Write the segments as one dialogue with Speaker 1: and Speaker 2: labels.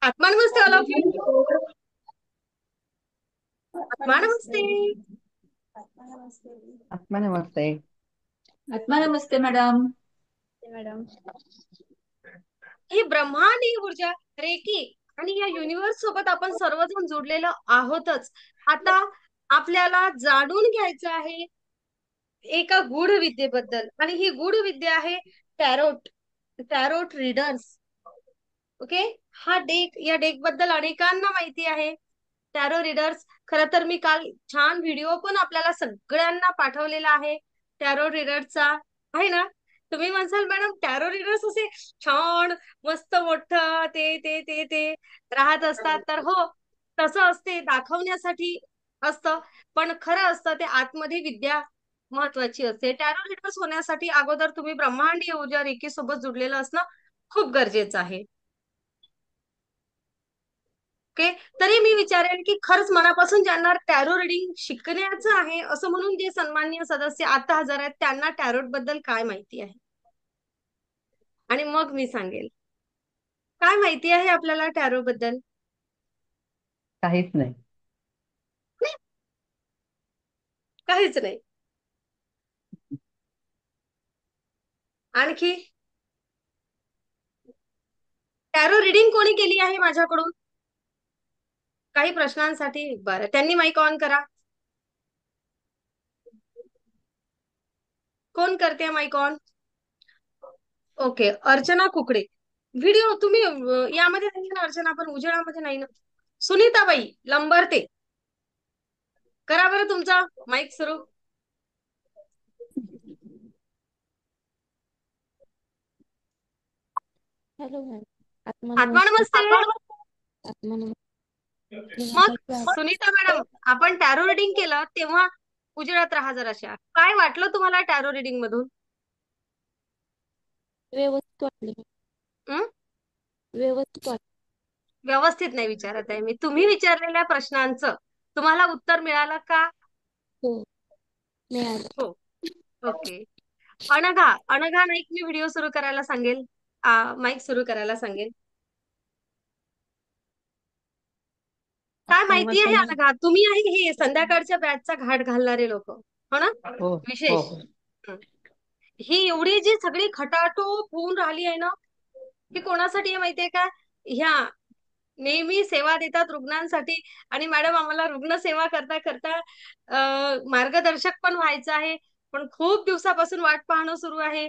Speaker 1: आत्मा नमस्ते all of you. आत्मा नमस्ते.
Speaker 2: आत्मा नमस्ते.
Speaker 3: आत्मा नमस्ते मॅडम.
Speaker 4: मॅडम.
Speaker 1: ही ब्रह्मांडीय ऊर्जा रेकी आणि या युनिव्हर्स सोबत आपण सर्वजण जोडलेलो आहोतच. आता आपल्याला जाणून घ्यायचं आहे एका गूढ विद्येबद्दल, आणि ही गूढ विद्या आहे टॅरोट. Tarot readers. ओके. हा डेक, या डेक बद्दल अनेकांना माहिती आहे. टॅरो रीडर्स, खरं तर मी काल छान व्हिडिओ पण आपल्याला सगळ्यांना पाठवलेला आहे टॅरो रीडरचा, आहे ना. तुम्ही म्हणसाल मॅडम टॅरो रीडर्स असे छान मस्त मोठं ते ते ते ते राहत असतात, तर हो, तसं असते, दाखवण्यासाठी असतं. पण खरं असतं ते आतमध्ये विद्या महत्वाची असते. टॅरो रीडर्स होण्यासाठी अगोदर तुम्ही ब्रह्मांडीय ऊर्जा रेखी सोबत जुडलेलं असणं खूप गरजेचं आहे. ओके. तरी मी विचारेल की खरंच मनापासून ज्यांना टॅरो रिडिंग शिकण्याचं आहे असं म्हणून जे सन्माननीय सदस्य आता हजर आहेत, त्यांना टॅरोट बद्दल काय माहिती आहे, आणि मग मी सांगेल काय माहिती आहे आपल्याला टॅरो बद्दल.
Speaker 2: काहीच नाही.
Speaker 1: काहीच नाही. आणखी टॅरो रिडिंग कोणी केली आहे माझ्याकडून काही प्रश्नांसाठी? बरं, त्यांनी माईक ऑन करा. कोण करते mike on? Okay, Archana Kukde. Video तुम्ही यामध्ये नाही ना अर्चना, पण उजेडामध्ये नाही ना. सुनीताबाई लंबरते, करा बरं तुमचा माईक सुरू.
Speaker 4: Hello ma'am. आत्मा
Speaker 1: आत्मा
Speaker 4: नमस्ते.
Speaker 1: नमस्ते.
Speaker 4: आत्मा
Speaker 1: मग
Speaker 4: नमस्ते.
Speaker 1: सुनीता मॅडम, आपण टॅरो रिडिंग केलं तेव्हा उजेडात राहा जराशा. काय वाटलं तुम्हाला टॅरो रिडिंग मधून?
Speaker 4: व्यवस्थित वाटले.
Speaker 1: हं?
Speaker 4: व्यवस्थित वाटले.
Speaker 1: व्यवस्थित नाही विचारत आहे मी. तुम्ही विचारलेल्या प्रश्नांचं तुम्हाला उत्तर मिळालं का?
Speaker 4: हो, मिळालं.
Speaker 1: हो. ओके. अनघा, अनघा नाईक, मी व्हिडिओ सुरू करायला सांगेल, माईक सुरू करायला सांगेल. काय
Speaker 2: आत्मा
Speaker 1: माहिती
Speaker 2: नमस्ते
Speaker 1: आहे
Speaker 2: मॅम.
Speaker 1: अनघा? तुम्ही आहे हे संध्याकाळच्या बॅचचा घाट घालणारे लोक, हो ना?
Speaker 2: हो हो
Speaker 1: विशेष.
Speaker 2: हो.
Speaker 1: हं. ही एवढी जी सगळी खटाटोप होऊन राहिली आहे ना, ही कोणासाठी आहे माहितीये का? ह्या नेहमी सेवा देतात रुग्णांसाठी. आणि मॅडम, आम्हाला रुग्ण सेवा करता करता मार्गदर्शक पण व्हायचं आहे. पण खूप दिवसापासून वाट पाहणं सुरू आहे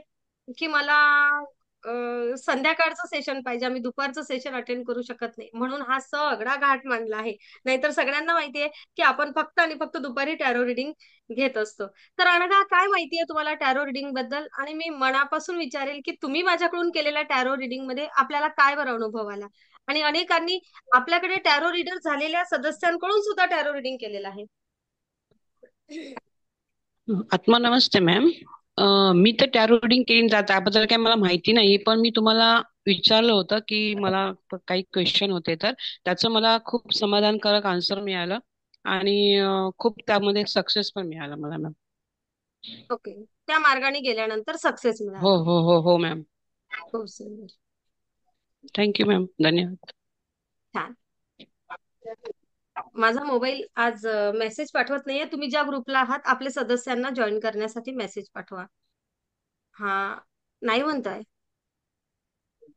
Speaker 1: की मला संध्याकाळचं सेशन पाहिजे, आम्ही दुपारचं सेशन अटेंड करू शकत नाही, म्हणून हा सगळा घाट मांडला आहे. नाहीतर सगळ्यांना माहितीये की आपण फक्त आणि फक्त दुपारी टॅरो रिडिंग घेत असतो. तर अनघा, काय माहितीये तुम्हाला टॅरो रिडिंग बद्दल? आणि मी मनापासून विचारेल की तुम्ही माझ्याकडून केलेल्या टॅरो रिडिंग मध्ये आपल्याला काय बरं अनुभव आला? आणि अनेकांनी आपल्याकडे टॅरो रीडर झालेल्या सदस्यांकडून सुद्धा टॅरो रिडिंग केलेलं आहे.
Speaker 5: आत्मा नमस्ते मॅम. मी तर टॅरो रिडिंग केली जात त्याबद्दल काही मला माहिती नाही, पण मी तुम्हाला विचारलं होतं की मला काही क्वेश्चन होते, तर त्याचं मला खूप समाधानकारक आन्सर मिळालं आणि खूप त्यामध्ये सक्सेस पण मिळाला मला मॅम.
Speaker 1: ओके. त्या मार्गाने गेल्यानंतर सक्सेस
Speaker 5: हो
Speaker 1: मिळाला.
Speaker 5: हो हो हो मॅम.
Speaker 1: खूप सुंदर.
Speaker 5: थँक्यू मॅम, धन्यवाद.
Speaker 1: छान. माझा मोबाईल आज मेसेज पाठवत नाहीये. तुम्ही ज्या ग्रुपला आहात आपल्या सदस्यांना जॉईन करण्यासाठी मेसेज पाठवा. हा, नाही म्हणतोय,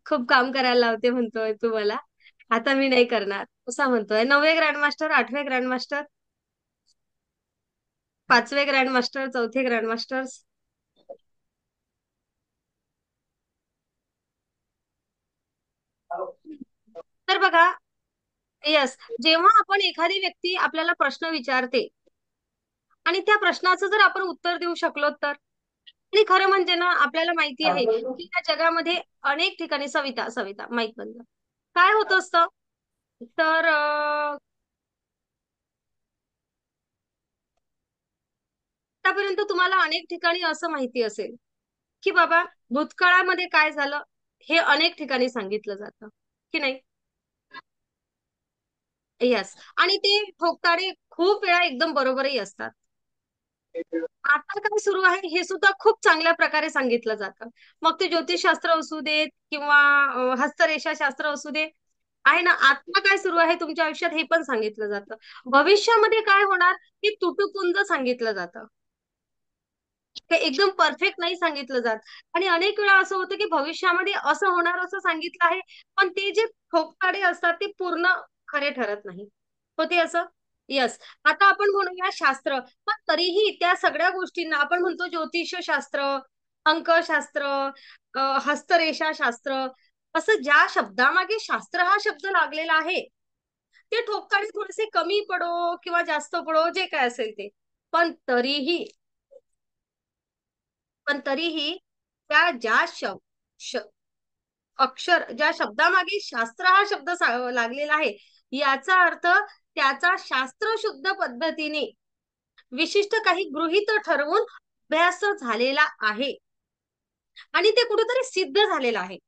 Speaker 1: खूप काम करायला लावते म्हणतोय तुम्हाला. आता मी नाही करणार असा म्हणतोय. 9वे ग्रँडमास्टर, 8वे ग्रँडमास्टर, 5वे ग्रँडमास्टर, 4थे ग्रँडमास्टर्स. तर बघा, येस, जेव्हा आपण एखादी व्यक्ती आपल्याला प्रश्न विचारते आणि त्या प्रश्नाचं जर आपण उत्तर देऊ शकलो तर, आणि खरं म्हणजे ना, आपल्याला माहिती आहे की या जगामध्ये अनेक ठिकाणी, सविता सविता माईक बंद, काय होत असतं तर आतापर्यंत तुम्हाला अनेक ठिकाणी असं माहिती असेल की बाबा भूतकाळामध्ये काय झालं हे अनेक ठिकाणी सांगितलं जातं की नाही? यस. आणि ते ठोकताळे खूप वेळा एकदम बरोबरही असतात. आता काय सुरू आहे हे सुद्धा खूप चांगल्या प्रकारे सांगितलं जातं. मग ते ज्योतिषशास्त्र असू देत किंवा हस्तरेषा शास्त्र असू दे, आहे ना, आत्ता काय सुरू आहे तुमच्या आयुष्यात हे पण सांगितलं जातं. भविष्यामध्ये काय होणार हे तुटुपुंज सांगितलं जातं. हे एकदम परफेक्ट नाही सांगितलं जात. आणि अनेक वेळा असं होतं की भविष्यामध्ये असं होणार असं सांगितलं आहे, पण ते जे ठोकताळे असतात ते पूर्ण खरे ठरत नाही. होते असं. यस. आता आपण म्हणूया शास्त्र, पण तरीही त्या सगळ्या गोष्टींना आपण म्हणतो ज्योतिषशास्त्र, अंकशास्त्र, हस्तरेषा शास्त्र, असं ज्या शब्दामागे शास्त्र हा शब्द लागलेला आहे ते ठोकताळे थोडेसे कमी पडो किंवा जास्त पडो जे काय असेल ते, पण तरीही पण तरीही त्या ज्या अक्षर ज्या शब्दामागे शास्त्र हा शब्द लागलेला आहे याचा अर्थ त्याचा शास्त्रशुद्ध पद्धतीने विशिष्ट काही गृहीत ठरवून अभ्यास झालेला आहे आणि ते कुठेतरी सिद्ध झालेलं आहे.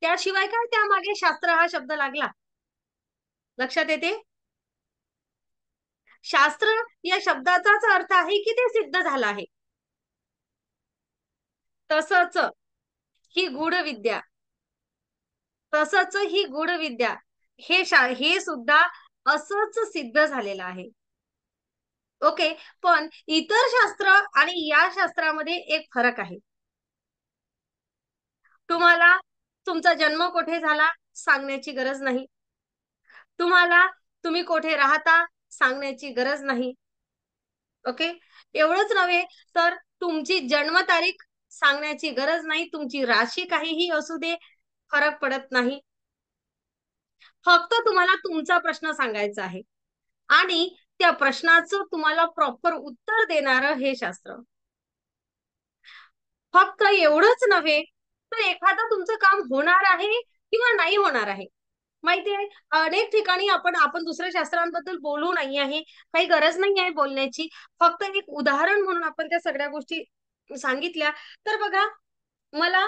Speaker 1: त्याशिवाय काय त्यामागे शास्त्र हा शब्द लागला? लक्षात येते? शास्त्र या शब्दाचाच अर्थ आहे की ते सिद्ध झालं आहे. तसंच ही गूढ विद्या, तसंच ही गूढ विद्या हे सुद्धा असंच सिद्ध झालेलं आहे. ओके. पण इतर शास्त्र आणि या शास्त्रामध्ये एक फरक आहे. तुम्हाला तुमचा जन्म कुठे झाला सांगण्याची गरज नाही. तुम्हाला तुम्ही कुठे राहता सांगण्याची गरज नाही. ओके. एवढंच नव्हे तर तुमची जन्मतारीख सांगण्याची गरज नाही. तुमची राशी काहीही असू दे, फरक पडत नाही. फक्त तुम्हाला तुमचा प्रश्न सांगायचा आहे आणि त्या प्रश्नाचं तुम्हाला प्रॉपर उत्तर देणारं हे शास्त्र. फक्त एवढंच नव्हे तर एखादं तुमचं काम होणार आहे किंवा नाही होणार आहे. माहितीये, अनेक ठिकाणी आपण दुसऱ्या शास्त्रांबद्दल बोलू नाही आहे, काही गरज नाही आहे बोलण्याची. फक्त एक उदाहरण म्हणून आपण त्या सगळ्या गोष्टी सांगितल्या. तर बघा, मला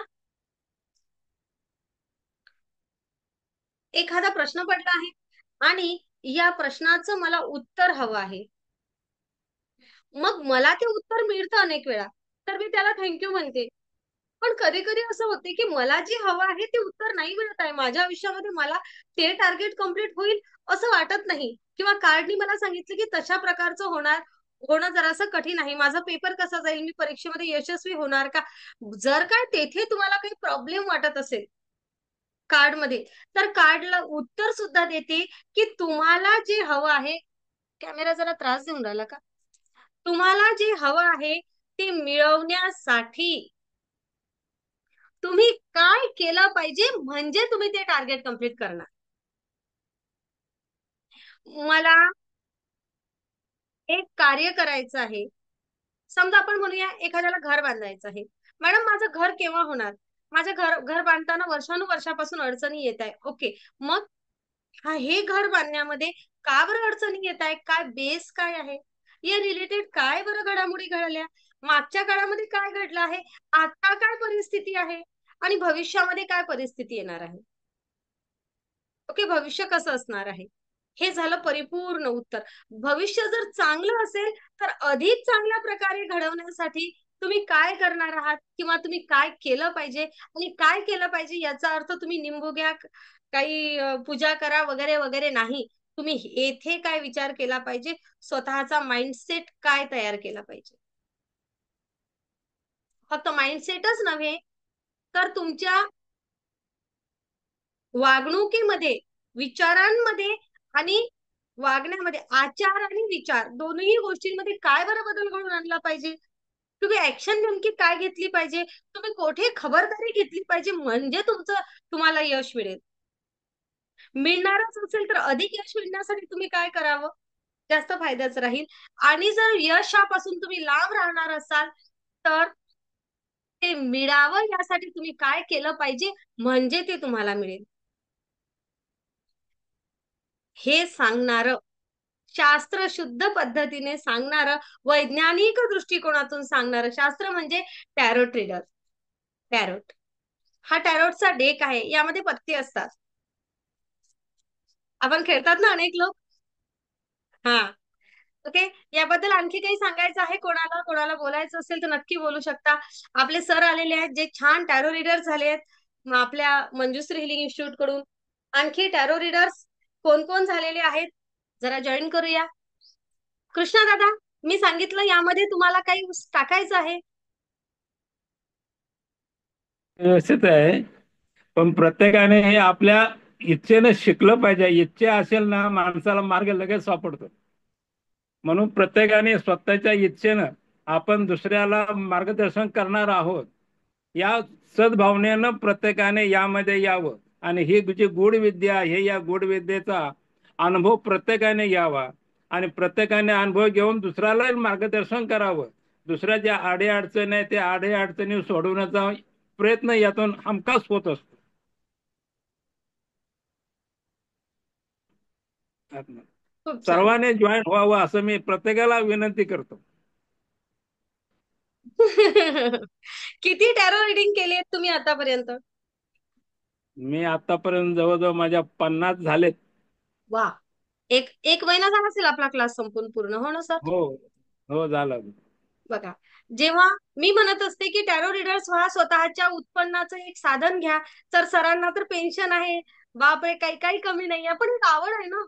Speaker 1: एखादा प्रश्न पडला आहे आणि या प्रश्नाचं मला उत्तर हवं आहे. मग मला ते उत्तर मिळतं अनेक वेळा, तर मी त्याला थँक्यू म्हणते. पण कधी कधी असं होते की मला जे हवं आहे ते उत्तर नाही मिळत आहे माझ्या आयुष्यामध्ये, मला ते टार्गेट कम्प्लीट होईल असं वाटत नाही, किंवा कार्डनी मला सांगितलं की तशा प्रकारचं होणं जरासं कठीण आहे. माझा पेपर कसा जाईल, मी परीक्षेमध्ये यशस्वी होणार का? जर काय तेथे तुम्हाला काही प्रॉब्लेम वाटत असेल कार्डमध्ये, तर कार्डला उत्तर सुद्धा देते की तुम्हाला जे हवं आहे. कॅमेरा जरा त्रास देऊन राहिला का? तुम्हाला जे हवं आहे ते मिळवण्यासाठी तुम्ही काय केलं पाहिजे म्हणजे तुम्ही ते टार्गेट कम्प्लीट करणार. मला एक कार्य करायचं आहे. समजा आपण म्हणूया एखाद्याला घर बांधायचं आहे. मॅडम माझं घर केव्हा होणार? माझं घर बांधताना वर्षानुवर्षापासून अडचणी येत आहे. ओके. मग हे घर बांधण्यामध्ये का बरं अडचणी येत आहे? काय बेस काय आहे? या रिलेटेड काय बरं घडामोडी घडल्या? मागच्या काळामध्ये काय घडलं आहे? आता काय परिस्थिती आहे? आणि भविष्यामध्ये काय परिस्थिती येणार आहे? ओके. भविष्य कसं असणार आहे? हे झालं परिपूर्ण उत्तर. भविष्य जर चांगलं असेल तर अधिक चांगल्या प्रकारे घडवण्यासाठी तुम्ही काय करणार आहात किंवा तुम्ही काय केलं पाहिजे, आणि काय केलं पाहिजे याचा अर्थ तुम्ही निंबू घ्या, काही पूजा करा वगैरे वगैरे नाही. तुम्ही येथे काय विचार केला पाहिजे, स्वतःचा माइंडसेट काय तयार केला पाहिजे. फक्त माइंडसेटच नव्हे तर तुमच्या वागणुकीमध्ये, विचारांमध्ये आणि वागण्यामध्ये, आचार आणि विचार दोन्ही गोष्टींमध्ये काय बरं बदल घडवून आणला पाहिजे. तुम्ही ऍक्शन नेमकी काय घेतली पाहिजे, तुम्ही कोठे खबरदारी घेतली पाहिजे म्हणजे तुम्हाला यश मिळेल. मिळणारच असेल तर अधिक यश मिळण्यासाठी तुम्ही काय करावं, जास्त फायद्याचं राहील. आणि जर यशापासून तुम्ही लांब राहणार असाल तर ते मिळावं यासाठी तुम्ही काय केलं पाहिजे म्हणजे ते तुम्हाला मिळेल, हे सांगणार शास्त्र, शुद्ध पद्धतीने सांगणार, वैज्ञानिक दृष्टिकोनातून सांगणार शास्त्र म्हणजे टॅरोट रीडर. टॅरोट हा टॅरोटचा डेक आहे. यामध्ये पत्ते असतात. आपण खेळतात ना अनेक लोक. हा. ओके. याबद्दल आणखी काही सांगायचं आहे कोणाला कोणाला बोलायचं असेल तर नक्की बोलू शकता. आपले सर आलेले आहेत जे छान टॅरो रीडर झाले आहेत आपल्या मंजुश्री हिलिंग इन्स्टिट्यूट कडून. आणखी टॅरो रीडर्स कोण कोण झालेले आहेत जरा जॉईन करूया. कृष्णा दादा, मी सांगितलं यामध्ये तुम्हाला काही टाकायचं आहे?
Speaker 6: व्यवस्थित आहे, पण प्रत्येकाने हे आपल्या इच्छेनं शिकलं पाहिजे. इच्छा असेल ना, माणसाला मार्ग लगेच सापडतो. म्हणून प्रत्येकाने स्वतःच्या इच्छेनं आपण दुसऱ्याला मार्गदर्शन करणार आहोत या सद्भावनेनं प्रत्येकाने यामध्ये यावं. आणि ही जी गूढ विद्या आहे, या गूढ विद्येचा अनुभव प्रत्येकाने घ्यावा आणि प्रत्येकाने अनुभव घेऊन दुसऱ्याला मार्गदर्शन करावं. दुसऱ्या ज्या अडीअडचणी आहेत त्या अडीअडचणी सोडवण्याचा प्रयत्न यातून हमखास होत असतो.
Speaker 1: खूप छान.
Speaker 6: सर्वांनी जॉईन व्हावं असं मी प्रत्येकाला विनंती करतो.
Speaker 1: किती टॅरो रिडिंग केली आहेत तुम्ही आतापर्यंत?
Speaker 6: मी आतापर्यंत जवळजवळ माझ्या 50 झालेत.
Speaker 1: वा, एक एक महिना झाला असेल आपला क्लास संपून पूर्ण, हो ना सर?
Speaker 6: हो हो, झालं.
Speaker 1: बघा, जेव्हा मी म्हणत असते की टॅरो रीडर्स व्हा, स्वतःच्या उत्पन्नाचं एक साधन घ्या, तर सरांना तर पेन्शन आहे, बापरे, काही काही कमी नाहीये, पण एक आवड आहे ना,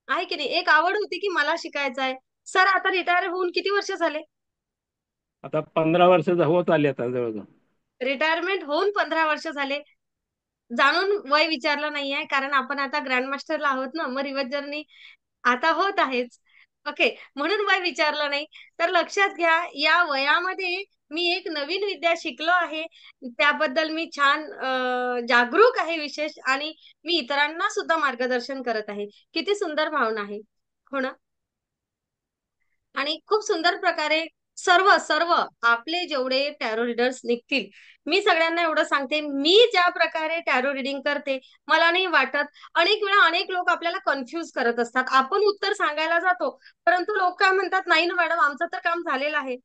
Speaker 1: आहे की नाही? एक आवड होती की मला शिकायचं आहे. सर आता रिटायर होऊन किती वर्ष झाले?
Speaker 6: आता 15 वर्षाचा होत आले आता जवळजवळ.
Speaker 1: रिटायरमेंट होऊन 15 वर्ष झाले. जाणून वय विचारलं नाहीये, कारण आपण आता ग्रँड मास्टरला आहोत ना, मग रिवर्स जर्नी आता होत आहेच. ओके, म्हणून वय विचारलं नाही. तर लक्षात घ्या, या वयामध्ये मी एक नवीन विद्या शिकलो आहे, त्याबद्दल मी छान जागरूक आहे विशेष, आणि मी इतरांना सुद्धा मार्गदर्शन करत आहे. किती सुंदर भावना आहे, हो ना? आणि खूप सुंदर प्रकारे सर्व सर्व आपले जेवढे टॅरो रीडर्स निघतील, मी सगळ्यांना एवढं सांगते, मी ज्या प्रकारे टॅरो रिडिंग करते, मला नाही वाटत, अनेक वेळा अनेक लोक आपल्याला कन्फ्युज करत असतात. आपण उत्तर सांगायला जातो, परंतु लोक काय म्हणतात, नाही ना मॅडम, आमचं तर काम झालेलं आहे.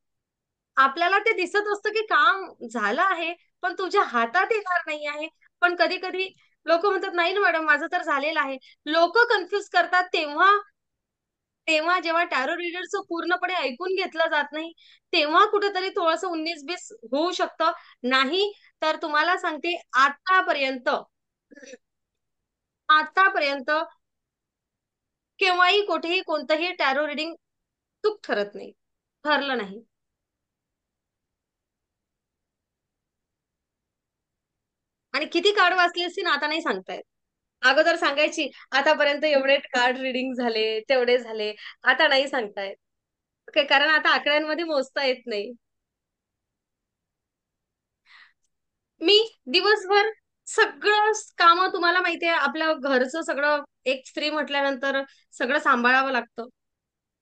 Speaker 1: आपल्याला ते दिसत असतं की काम झालं आहे, पण तुझ्या हातात येणार नाही आहे. पण कधी कधी लोक म्हणतात, नाही ना मॅडम, माझं तर झालेलं आहे. लोक कन्फ्युज करतात तेव्हा, तेव्हा जेव्हा टॅरो रीडरचं पूर्णपणे ऐकून घेतलं जात नाही, तेव्हा कुठेतरी थोडंसं 19-20 होऊ शकतं. नाही तर तुम्हाला सांगते, आतापर्यंत आतापर्यंत केव्हाही कुठेही कोणतंही टॅरो रिडिंग चूक ठरत नाही, ठरलं नाही. आणि किती कार्ड वाचले असतील आता नाही सांगतायत. अगोदर सांगायची आतापर्यंत एवढे कार्ड रिडिंग झाले, तेवढे झाले, आता नाही सांगतायत. ओके, कारण आता आकड्यांमध्ये मोजता येत नाही. मी दिवसभर सगळं काम, तुम्हाला माहितीये, आपल्या घरचं सगळं, एक स्त्री म्हटल्यानंतर सगळं सांभाळावं लागतं.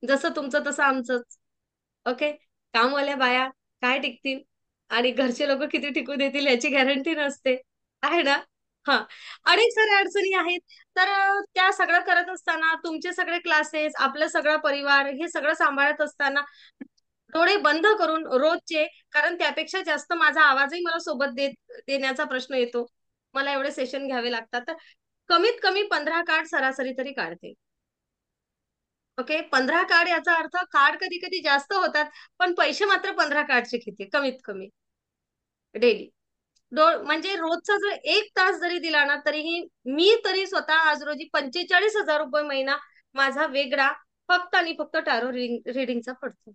Speaker 1: जसं तुमचं तसं आमचंच. ओके, कामवाल्या बाया काय टिकतील आणि घरचे लोक किती टिकू देतील याची गॅरंटी नसते, आहे ना? हा, अनेक साऱ्या अडचणी आहेत. तर त्या सगळं करत असताना, तुमचे सगळे क्लासेस, आपलं सगळं परिवार, हे सगळं सांभाळत असताना डोळे बंद करून रोजचे, कारण त्यापेक्षा जास्त माझा आवाजही मला सोबत देण्याचा प्रश्न येतो, मला एवढे सेशन घ्यावे लागतात, तर कमीत कमी 15 कार्ड सरासरी तरी काढते. ओके, 15 कार्ड, याचा अर्थ कार्ड कधी कधी जास्त होतात, पण पैसे मात्र 15 कार्डचे घेते कमीत कमी डेली. म्हणजे रोजचा जर 1 तास जरी दिला ना, तरीही मी तरी स्वतः आज रोजी 45,000 रुपये महिना माझा वेगळा फक्त आणि फक्त टॅरो रिडिंगचा पडतो.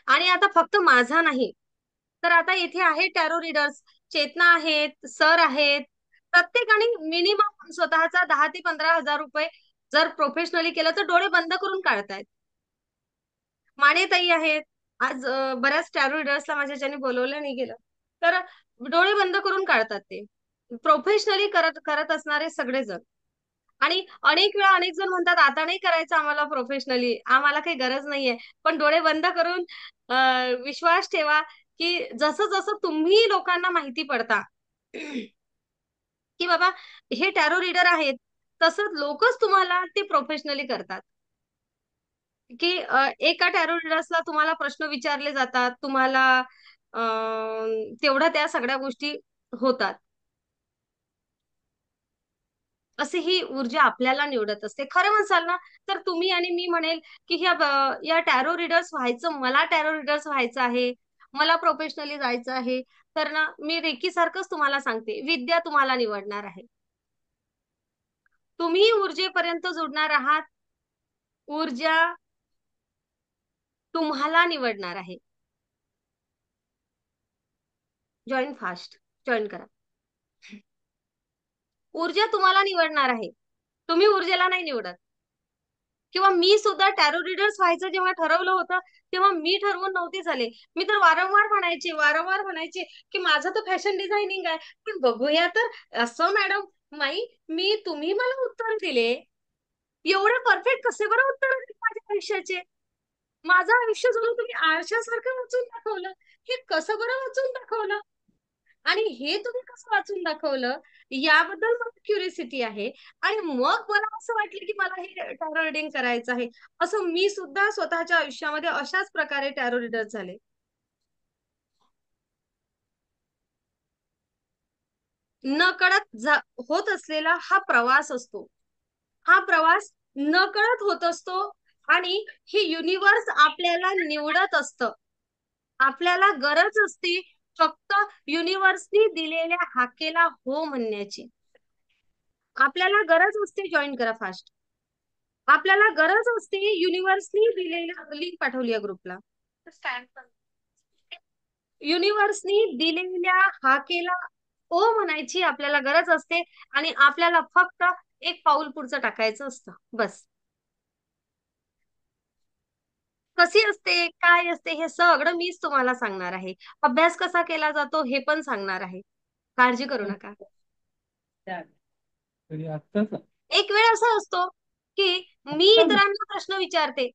Speaker 1: आणि आता फक्त माझा नाही, तर आता इथे आहे टॅरो रीडर्स, चेतना आहेत, सर आहेत, प्रत्येकाने मिनिमम स्वतःचा 10,000 ते 15,000 रुपये जर प्रोफेशनली केलं तर डोळे बंद करून काढतायत. मानेताई आहेत, आज बऱ्याच टॅरो रीडर्सला माझ्याच्याने बोलवलं नाही गेलं, तर डोळे बंद करून काढतात ते, प्रोफेशनली करत करत असणारे सगळेजण. आणि अनेक वेळा अनेक जण म्हणतात, आता नाही करायचं आम्हाला प्रोफेशनली, आम्हाला काही गरज नाहीये. पण डोळे बंद करून विश्वास ठेवा की जसं जसं तुम्ही लोकांना माहिती पडता की बाबा हे टॅरो रीडर आहेत, तसं लोकच तुम्हाला ते प्रोफेशनली करतात. की एका टॅरो रीडर्सला तुम्हाला प्रश्न विचारले जातात, तुम्हाला तेवढ्या त्या सगळ्या गोष्टी होतात. अशी ही ऊर्जा आपल्याला निवडत असते. खरं म्हणसाल ना, तर तुम्ही आणि मी म्हणेल की या टॅरो रीडर्स व्हायचं, मला टॅरो रीडर्स व्हायचं आहे, मला प्रोफेशनली जायचं आहे, तर ना मी रेकी सारखंच तुम्हाला सांगते, विद्या तुम्हाला निवडणार आहे. तुम्ही ऊर्जेपर्यंत जोडणार आहात. ऊर्जा तुम्हाला निवडणार आहे. जॉईन फास्ट, जॉईन करा. ऊर्जा तुम्हाला निवडणार आहे, तुम्ही ऊर्जेला नाही निवडत. किंवा मी सुद्धा टॅरो रीडर्स व्हायचं जेव्हा ठरवलं होतं तेव्हा मी ठरवून नव्हते झाले. मी तर वारंवार म्हणायचे की माझं तर फॅशन डिझायनिंग आहे, पण बघूया तर. असं मॅडम माई, तुम्ही मला उत्तर दिले, एवढे परफेक्ट कसे बरं उत्तर दिले माझ्या आयुष्याचे. माझं आयुष्य जणू तुम्ही आरशासारखं वाचून दाखवलं. हे कसं बरं वाचून दाखवलं, आणि हे तुम्ही कसं वाचून दाखवलं याबद्दल मला क्युरिसिटी आहे. आणि मग मला असं वाटलं की मला हे टॅरो रिडिंग करायचं आहे. असं मी सुद्धा स्वतःच्या आयुष्यामध्ये अशाच प्रकारे टॅरो रिडर झाले. नकळत होत असलेला हा प्रवास असतो. हा प्रवास नकळत होत असतो आणि हे युनिवर्स आपल्याला निवडत असतं. आपल्याला गरज असते फक्त युनिवर्सनी दिलेल्या हाकेला हो म्हणण्याची. आपल्याला गरज असते, जॉईन करा फास्ट. आपल्याला गरज असते युनिवर्सनी दिलेल्या, लिंक पाठवली या ग्रुपला. युनिवर्सनी दिलेल्या हाकेला ओ म्हणायची आपल्याला गरज असते आणि आपल्याला फक्त एक पाऊल पुढचं टाकायचं असतं, बस. कशी असते, काय असते, हे सगळं मीच तुम्हाला सांगणार आहे. अभ्यास कसा केला जातो हे पण सांगणार आहे. काळजी करू नका. एक वेळ असा असतो की मी इतरांना प्रश्न विचारते.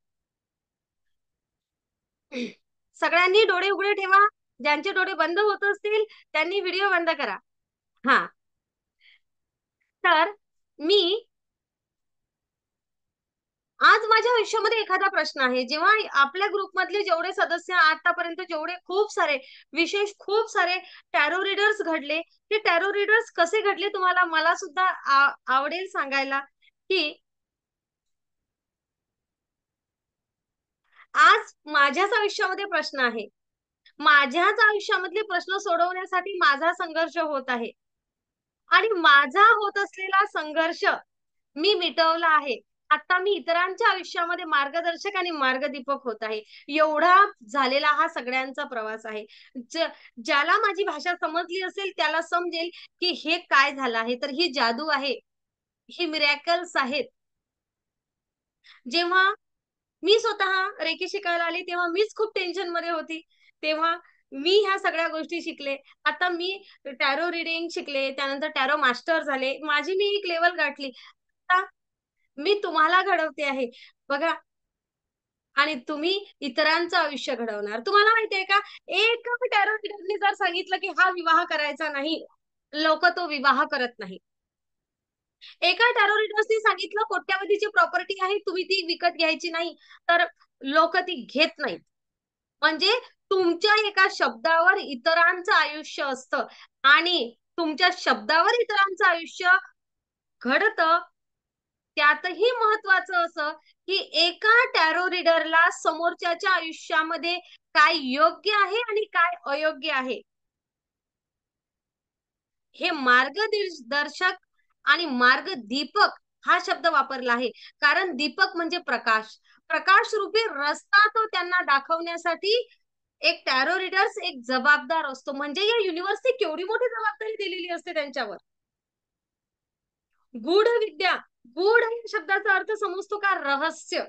Speaker 1: सगळ्यांनी डोळे उघडे ठेवा. ज्यांचे डोळे बंद होत असतील त्यांनी व्हिडिओ बंद करा. हा, तर मी आज माझ्या आयुष्यामध्ये एखादा प्रश्न आहे. जेव्हा आपल्या ग्रुपमधले जेवढे सदस्य आतापर्यंत जेवढे खूप सारे विशेष खूप सारे टॅरो रीडर्स घडले, ते टॅरो रीडर्स कसे घडले तुम्हाला मला सुद्धा आवडेल सांगायला. की आज माझ्याच आयुष्यामध्ये प्रश्न आहे. माझ्याच आयुष्यामधले प्रश्न सोडवण्यासाठी माझा संघर्ष होत आहे आणि माझा होत असलेला संघर्ष मी मिटवला आहे. आता मी इतरांच्या आयुष्यामध्ये मार्गदर्शक आणि मार्गदीपक होत आहे. एवढा झालेला हा सगळ्यांचा प्रवास आहे. ज्याला माझी भाषा समजली असेल त्याला समजेल की हे काय झालं आहे. तर ही जादू आहे, ही मिरॅकल्स आहेत. जेव्हा मी स्वतः रेकी शिकायला आले तेव्हा मीच खूप टेन्शन मध्ये होती. तेव्हा मी ह्या सगळ्या गोष्टी शिकले. आता मी टॅरो रिडिंग शिकले, त्यानंतर टॅरो मास्टर झाले, माझी मी एक लेवल गाठली. आता मी तुम्हाला घडवते आहे बघा, आणि तुम्ही इतरांचं आयुष्य घडवणार. तुम्हाला माहितीये का, एक टॅरो रिडरने जर सांगितलं की हा विवाह करायचा नाही, लोक तो विवाह करत नाही. एका टॅरो रीडर्सने सांगितलं कोट्यावधीची प्रॉपर्टी आहे, तुम्ही ती विकत घ्यायची नाही, तर लोक ती घेत नाहीत. म्हणजे तुमच्या एका शब्दावर इतरांचं आयुष्य असतं आणि तुमच्या शब्दावर इतरांचं आयुष्य घडतं. त्यातही महत्वाचं असं की एका टॅरो रीडरला समोरच्याच्या आयुष्यामध्ये काय योग्य आहे आणि काय अयोग्य आहे हे मार्गदर्शक आणि मार्गदीपक हा शब्द वापरला आहे. कारण दीपक म्हणजे प्रकाश, प्रकाश रूपी रस्ता तो त्यांना दाखवण्यासाठी एक टॅरो रीडर्स एक जबाबदार असतो. म्हणजे या युनिव्हर्सने केवढी मोठी जबाबदारी दिलेली असते त्यांच्यावर. गूढ विद्या, गूढ या शब्दाचा अर्थ समजतो का, रहस्य,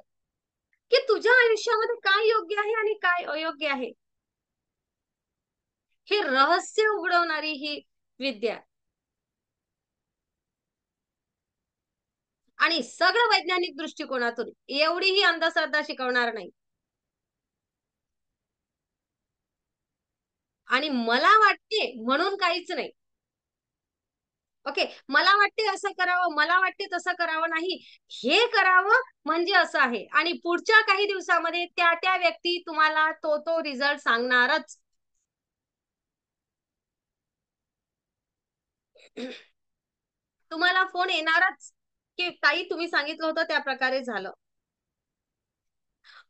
Speaker 1: की तुझ्या आयुष्यामध्ये काय योग्य आहे आणि काय अयोग्य आहे हे रहस्य उघडवणारी ही विद्या. आणि सगळं वैज्ञानिक दृष्टिकोनातून, एवढीही अंधश्रद्धा शिकवणार नाही. आणि मला वाटते म्हणून काहीच नाही. ओके, मला वाटते असं करावं, मला वाटते तसं करावं नाही, हे करावं म्हणजे असं आहे. आणि पुढच्या काही दिवसामध्ये त्या त्या व्यक्ती तुम्हाला तो रिझल्ट सांगणारच. तुम्हाला फोन येणारच की ताई तुम्ही सांगितलं होतं त्या प्रकारे झालं.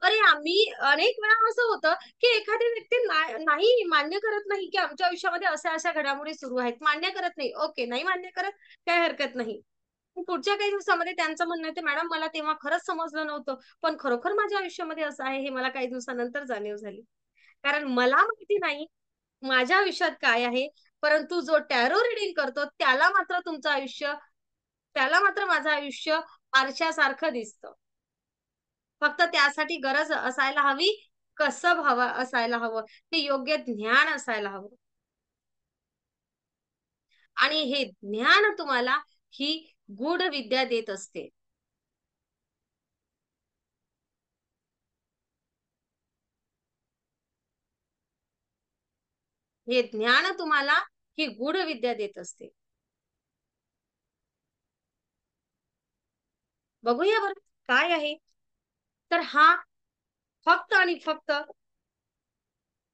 Speaker 1: अरे आम्ही अनेक वेळा असं होतं की एखादी व्यक्ती नाही मान्य करत नाही की आमच्या आयुष्यामध्ये अशा अशा घडामोडी सुरू आहेत, मान्य करत नाही. ओके, नाही मान्य करत, काय हरकत नाही. पुढच्या काही दिवसामध्ये त्यांचं म्हणणं आहे, मॅडम मला तेव्हा खरंच समजलं नव्हतं, पण खरोखर माझ्या आयुष्यामध्ये असं आहे हे मला काही दिवसानंतर जाणीव झाली. कारण मला माहिती नाही माझ्या आयुष्यात काय आहे, परंतु जो टॅरो रिडिंग करतो त्याला मात्र माझं आयुष्य आरशासारखं दिसतं. फक्त त्यासाठी गरज असायला हवी, कसब हवं असायला हवं, ते योग्य ज्ञान असायला हवं. आणि हे ज्ञान तुम्हाला ही गूढ विद्या देत असते. हे ज्ञान तुम्हाला ही गूढ विद्या देत असते. बघूया बरं काय आहे. तर हा फक्त आणि फक्त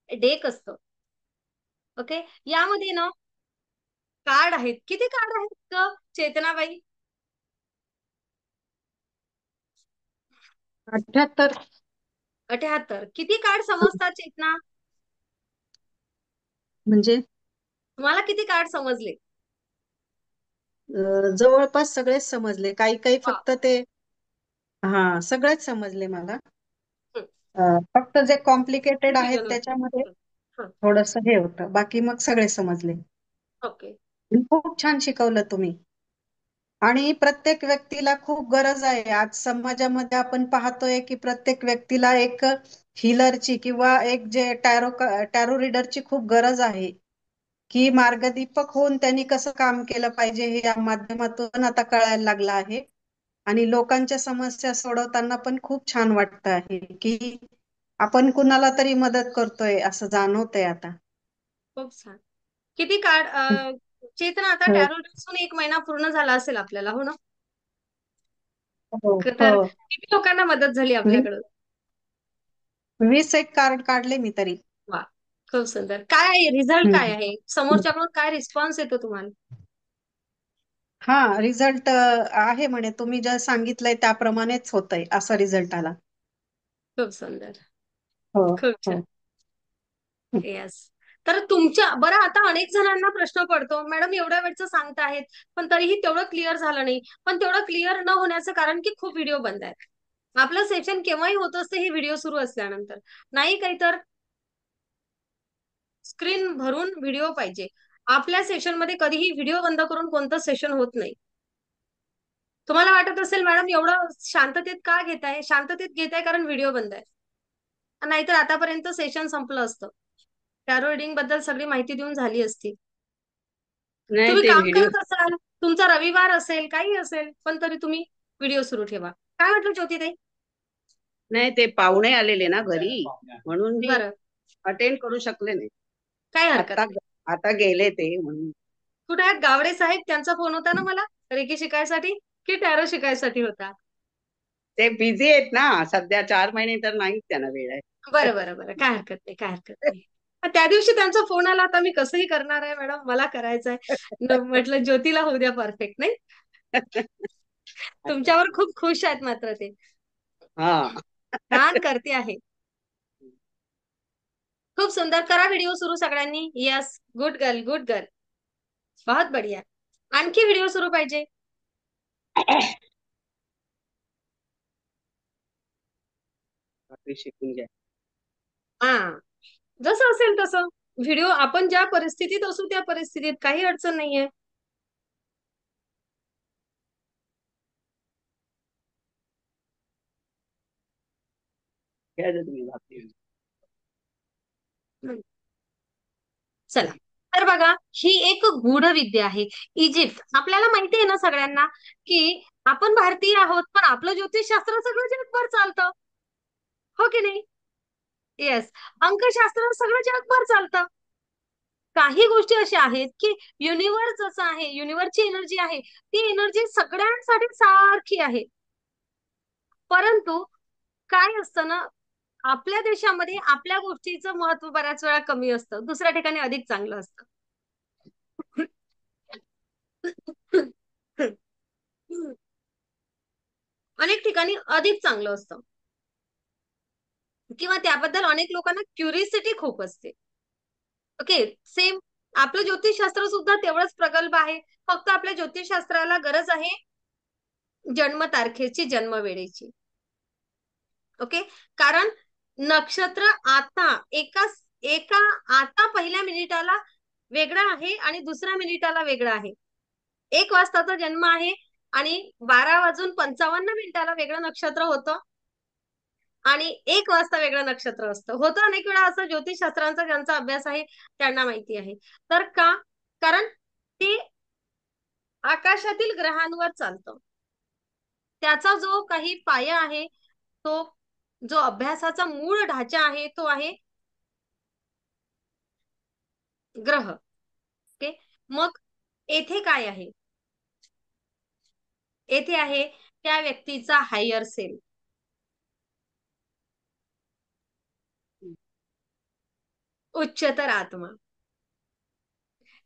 Speaker 1: डेक असतो. ओके, यामध्ये ना कार्ड आहेत. किती कार्ड आहेत ग चेतनाबाई?
Speaker 2: 78.
Speaker 1: 78. किती कार्ड समजतात चेतना?
Speaker 7: म्हणजे
Speaker 1: तुम्हाला किती कार्ड समजले?
Speaker 7: जवळपास सगळेच समजले, काही काही
Speaker 1: वा.
Speaker 7: फक्त ते सगळेच समजले मला.
Speaker 1: हं,
Speaker 7: फक्त जे कॉम्प्लिकेटेड आहेत
Speaker 1: confusion होतं.
Speaker 7: त्याच्यामध्ये
Speaker 1: हं, हं,
Speaker 7: थोडस हे होतं, बाकी मग सगळे समजले.
Speaker 1: ओके.
Speaker 7: खूप छान शिकवलं तुम्ही. आणि प्रत्येक व्यक्तीला खूप गरज आहे. आज समाजामध्ये आपण पाहतोय की प्रत्येक व्यक्तीला एक हिलरची किंवा एक जे टॅरो रीडरची खूप गरज आहे, की मार्गदीपक होऊन त्यांनी कसं काम केलं पाहिजे हे या माध्यमातून आता कळायला लागलं आहे. आणि लोकांच्या समस्या सोडवताना पण खूप छान वाटतं आहे की आपण कुणाला तरी मदत करतोय असं जाणवतंय आता.
Speaker 1: खूप छान. किती कार्ड चेतना? आता
Speaker 7: हो
Speaker 1: टॅरो रिडिंग 1 महिना पूर्ण झाला असेल आपल्याला, हो ना?
Speaker 7: हो
Speaker 1: तर
Speaker 7: हो.
Speaker 1: किती लोकांना मदत झाली
Speaker 7: 20
Speaker 1: आपल्याकडं?
Speaker 7: 20 एक कार्ड काढले मी तरी.
Speaker 1: वा, खूप सुंदर. काय आहे रिझल्ट? काय
Speaker 7: हम्म.
Speaker 1: आहे समोरच्याकडून? काय रिस्पॉन्स येतो तुम्हाला?
Speaker 7: रिझल्ट आहे म्हणे, तुम्ही जे सांगितलंय त्याप्रमाणेच होतंय असा रिझल्ट आला.
Speaker 1: खूप सुंदर,
Speaker 7: हो
Speaker 1: खूप
Speaker 7: हो.
Speaker 1: छान. येस. तर तुमच्या बरं आता अनेक जणांना प्रश्न पडतो, मॅडम एवढ्या वेळचं सांगताहेत पण तरीही तेवढं क्लिअर झालं नाही. पण तेवढं क्लिअर न होण्याचं कारण की खूप व्हिडिओ बंद आहेत. आपलं सेशन केव्हाही होत असते हे व्हिडिओ सुरू असल्यानंतर. नाही काही तर स्क्रीन भरून व्हिडिओ पाहिजे. आपल्या सेशनमध्ये कधीही व्हिडिओ बंद करून कोणतं सेशन होत नाही. तुम्हाला वाटत असेल मॅडम एवढं शांततेत का घेताय? शांततेत घेताय कारण व्हिडिओ बंद आहे. नाहीतर आतापर्यंत सेशन संपलं असतं. टॅरो रीडिंग बद्दल सगळी माहिती देऊन झाली असती.
Speaker 2: नाही
Speaker 1: तुम्ही
Speaker 2: ते
Speaker 1: काम
Speaker 2: व्हिडिओ.
Speaker 1: करत असाल, तुमचा रविवार असेल, काही असेल, पण तरी तुम्ही व्हिडिओ सुरू ठेवा. काय म्हटलं ज्योतिताई?
Speaker 2: नाही ते पाहुणे आलेले ना घरी, म्हणून मी
Speaker 1: बरं,
Speaker 2: अटेंड करू शकले नाही.
Speaker 1: काही हरकत
Speaker 2: आता
Speaker 1: नाही.
Speaker 2: आता गेले ते म्हणून.
Speaker 1: कुठे आहेत गावडे साहेब? त्यांचा फोन होता ना मला रेकी शिकायसाठी की टॅरो शिकायसाठी होता?
Speaker 2: ते बिझी आहेत ना सध्या, 4 महिने तर नाहीच त्यांना वेळ आहे.
Speaker 1: बरं बरं बरं, काय हरकत नाही, काय हरकत नाही. त्या दिवशी त्यांचा फोन आला, आता मी कसंही करणार आहे मॅडम, मला करायचं आहे. म्हटलं ज्योतीला होऊ द्या परफेक्ट, नाही? तुमच्यावर खूप खुश आहेत मात्र ते.
Speaker 2: हा.
Speaker 1: छान करते आहे. खूप सुंदर. करा व्हिडिओ सुरू सगळ्यांनी. Yes, good girl, good girl. बहुत बढिया. आणखी व्हिडिओ सुरू पाहिजे.
Speaker 2: बाकी शिकून घ्या.
Speaker 1: हा, जसं असेल तसं व्हिडिओ. आपण ज्या परिस्थितीत असू त्या परिस्थितीत काही अडचण नाहीये.
Speaker 2: घ्या जर तुम्ही बाकी.
Speaker 1: चला, तर बघा ही एक गूढ विद्या आहे. इजिप्त. आपल्याला माहिती आहे ना सगळ्यांना की आपण भारतीय आहोत, पण आपलं ज्योतिषशास्त्र सगळं जगभर चालतं, हो की नाही? येस. अंकशास्त्र सगळं जगभर चालतं. काही गोष्टी अशा आहेत की युनिव्हर्स जसं आहे, युनिव्हर्सची एनर्जी आहे, ती एनर्जी सगळ्यांसाठी सारखी आहे. परंतु काय असतं ना, आपल्या देशामध्ये आपल्या गोष्टीचं महत्व बऱ्याच वेळा कमी असतं, दुसऱ्या ठिकाणी अधिक चांगलं असतं. अनेक ठिकाणी अधिक चांगलं असतं किंवा त्याबद्दल अनेक लोकांना क्युरिसिटी खूप असते. ओके, सेम आपलं ज्योतिषशास्त्र सुद्धा तेवढंच प्रगल्भ आहे. फक्त आपल्या ज्योतिषशास्त्राला गरज आहे जन्मतारखेची जन्मवेळेची. ओके, कारण नक्षत्र आता एका एका आता पहिल्या मिनिटाला वेगळं आहे आणि दुसऱ्या मिनिटाला वेगळं आहे. 1 वाजताचा जन्म आहे आणि 12:55 वेगळं नक्षत्र होतं आणि 1 वाजता वेगळं नक्षत्र असतं. होतं अनेक वेळा असं, ज्योतिषशास्त्रांचा ज्यांचा अभ्यास आहे त्यांना माहिती आहे. तर का? कारण ते आकाशातील ग्रहांवर चालतं. त्याचा जो काही पाया आहे, तो जो अभ्यासाचा मूळ ढाचा आहे तो आहे ग्रह. ओके, मग येथे काय आहे? येथे आहे त्या व्यक्तीचा हायर सेल्फ, उच्चतर आत्मा.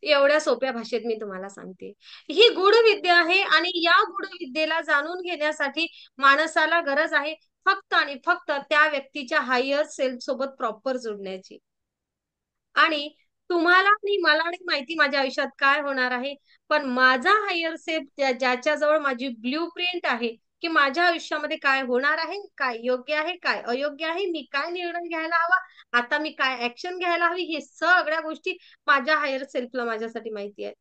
Speaker 1: एवढ्या सोप्या भाषेत मी तुम्हाला सांगते. ही गूढ विद्या आहे आणि या गूढ विद्येला जाणून घेण्यासाठी माणसाला गरज आहे फक्त आणि फक्त त्या व्यक्तीच्या हायर सेल्फ सोबत प्रॉपर जुडण्याची. आणि तुम्हाला आणि मला नाही माहिती माझ्या आयुष्यात काय होणार आहे, पण माझा हायर सेल्फ ज्याच्याजवळ माझी ब्ल्यू प्रिंट आहे की माझ्या आयुष्यामध्ये काय होणार आहे, काय योग्य आहे, काय अयोग्य आहे, मी काय निर्णय घ्यायला हवा, आता मी काय ऍक्शन घ्यायला हवी, हे सगळ्या गोष्टी माझ्या हायर सेल्फला माझ्यासाठी माहिती आहे.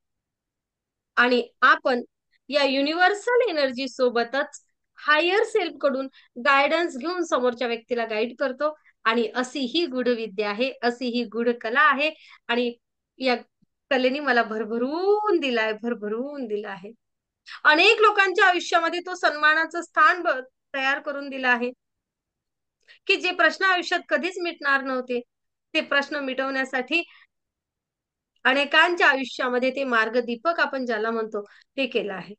Speaker 1: आणि आपण या युनिव्हर्सल एनर्जी सोबतच हायर सेल्फ कडून गायडन्स घेऊन समोरच्या व्यक्तीला गाईड करतो. आणि अशी ही गूढ विद्या आहे, अशी ही गूढ कला आहे. आणि या कलेने मला भरभरून दिलाय, भरभरून दिला आहे. अनेक लोकांच्या आयुष्यामध्ये तो सन्मानाचं स्थान तयार करून दिलं आहे की जे प्रश्न आयुष्यात कधीच मिटणार नव्हते, ते प्रश्न मिटवण्यासाठी अनेकांच्या आयुष्यामध्ये ते मार्गदीपक आपण ज्याला म्हणतो ते केलं आहे.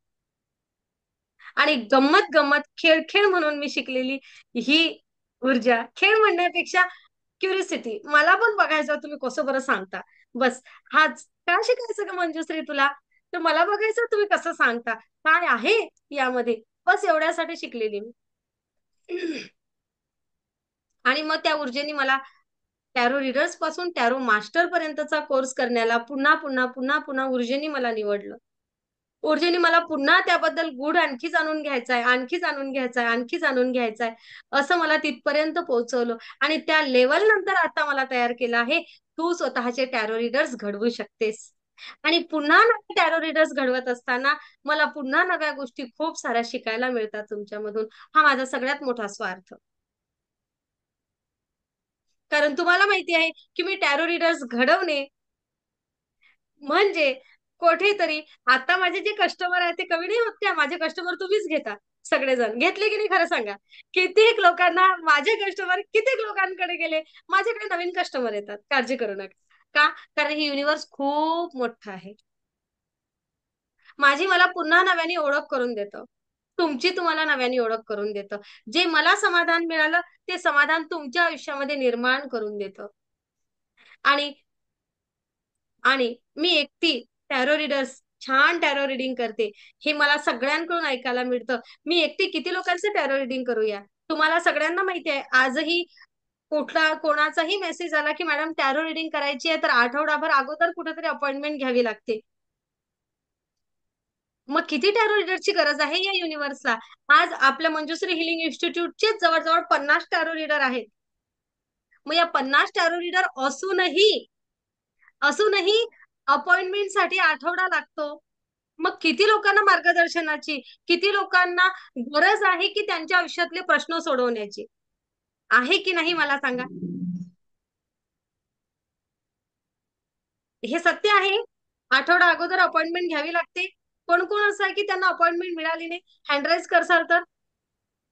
Speaker 1: आणि गंमत गंमत खेळ खेळ म्हणून मी शिकलेली ही ऊर्जा, खेळ म्हणण्यापेक्षा क्युरिसिटी, मला पण बघायचं तुम्ही कसं बरं सांगता. बस हाच काय शिकायचं का मंजुश्री तुला, तर मला बघायचं तुम्ही कसं सांगता, काय आहे यामध्ये, बस एवढ्यासाठी शिकलेली मी. आणि मग त्या ऊर्जेने मला टॅरो रीडर्स पासून टॅरो मास्टर पर्यंतचा कोर्स करण्याला पुन्हा पुन्हा पुन्हा पुन्हा ऊर्जेने मला निवडलं. ऊर्जेने मला पुन्हा त्याबद्दल गूढ आणखी जाणून घ्यायचाय, आणखी जाणून घ्यायचाय, आणखी जाणून घ्यायचाय, असं मला तिथपर्यंत पोहोचवलं. आणि त्या लेवल नंतर आता मला तयार केलं आहे, तू स्वतःचे टॅरो रीडर्स घडवू शकतेस. आणि पुन्हा नवे टॅरो रीडर्स घडवत असताना मला पुन्हा नव्या गोष्टी खूप साऱ्या शिकायला मिळतात तुमच्यामधून. हा माझा सगळ्यात मोठा स्वार्थ. कारण तुम्हाला माहिती आहे की मी टॅरो रीडर्स घडवणे म्हणजे कुठेतरी, आता माझे जे कस्टमर आहेत ते कमी नाही होत का? माझे कस्टमर तुम्हीच घेता सगळेजण, घेतले की नाही खरं सांगा? कित्येक लोकांना माझे कस्टमर कित्येक लोकांकडे गेले, माझ्याकडे नवीन कस्टमर येतात, काळजी करू नका. का? कारण ही युनिव्हर्स खूप मोठं आहे. माझी मला पुन्हा नव्याने ओळख करून देतं, तुमची तुम्हाला नव्याने ओळख करून देतं. जे मला समाधान मिळालं ते समाधान तुमच्या आयुष्यामध्ये निर्माण करून देतं. आणि आणि मी एकटी टॅरो रीडर्स छान टॅरो रिडिंग करते हे मला सगळ्यांकडून ऐकायला मिळतं. मी एकटी किती लोकांचं टॅरो रिडिंग करूया? तुम्हाला सगळ्यांना माहिती आहे, आजही कोणाचाही मेसेज आला की मॅडम टॅरो रिडिंग करायची आहे, तर आठवडाभर अगोदर कुठेतरी अपॉइंटमेंट घ्यावी लागते. मग किती टॅरो रीडरची गरज आहे या युनिव्हर्सला? आज आपल्या मंजुश्री हिलिंग इन्स्टिट्यूटचे जवळजवळ 50 टॅरो रीडर आहेत. मग या 50 टॅरो रीडर असूनही अपॉइंटमेंटसाठी आठवडा लागतो. मग किती लोकांना मार्गदर्शनाची, किती लोकांना गरज आहे की त्यांच्या आयुष्यातले प्रश्न सोडवण्याची आहे की नाही, मला सांगा. हे सत्य आहे. आठवडा अगोदर अपॉइंटमेंट घ्यावी लागते. कोण कोण असं आहे की त्यांना अपॉइंटमेंट मिळाली नाही? हँडराईज करसाल तर.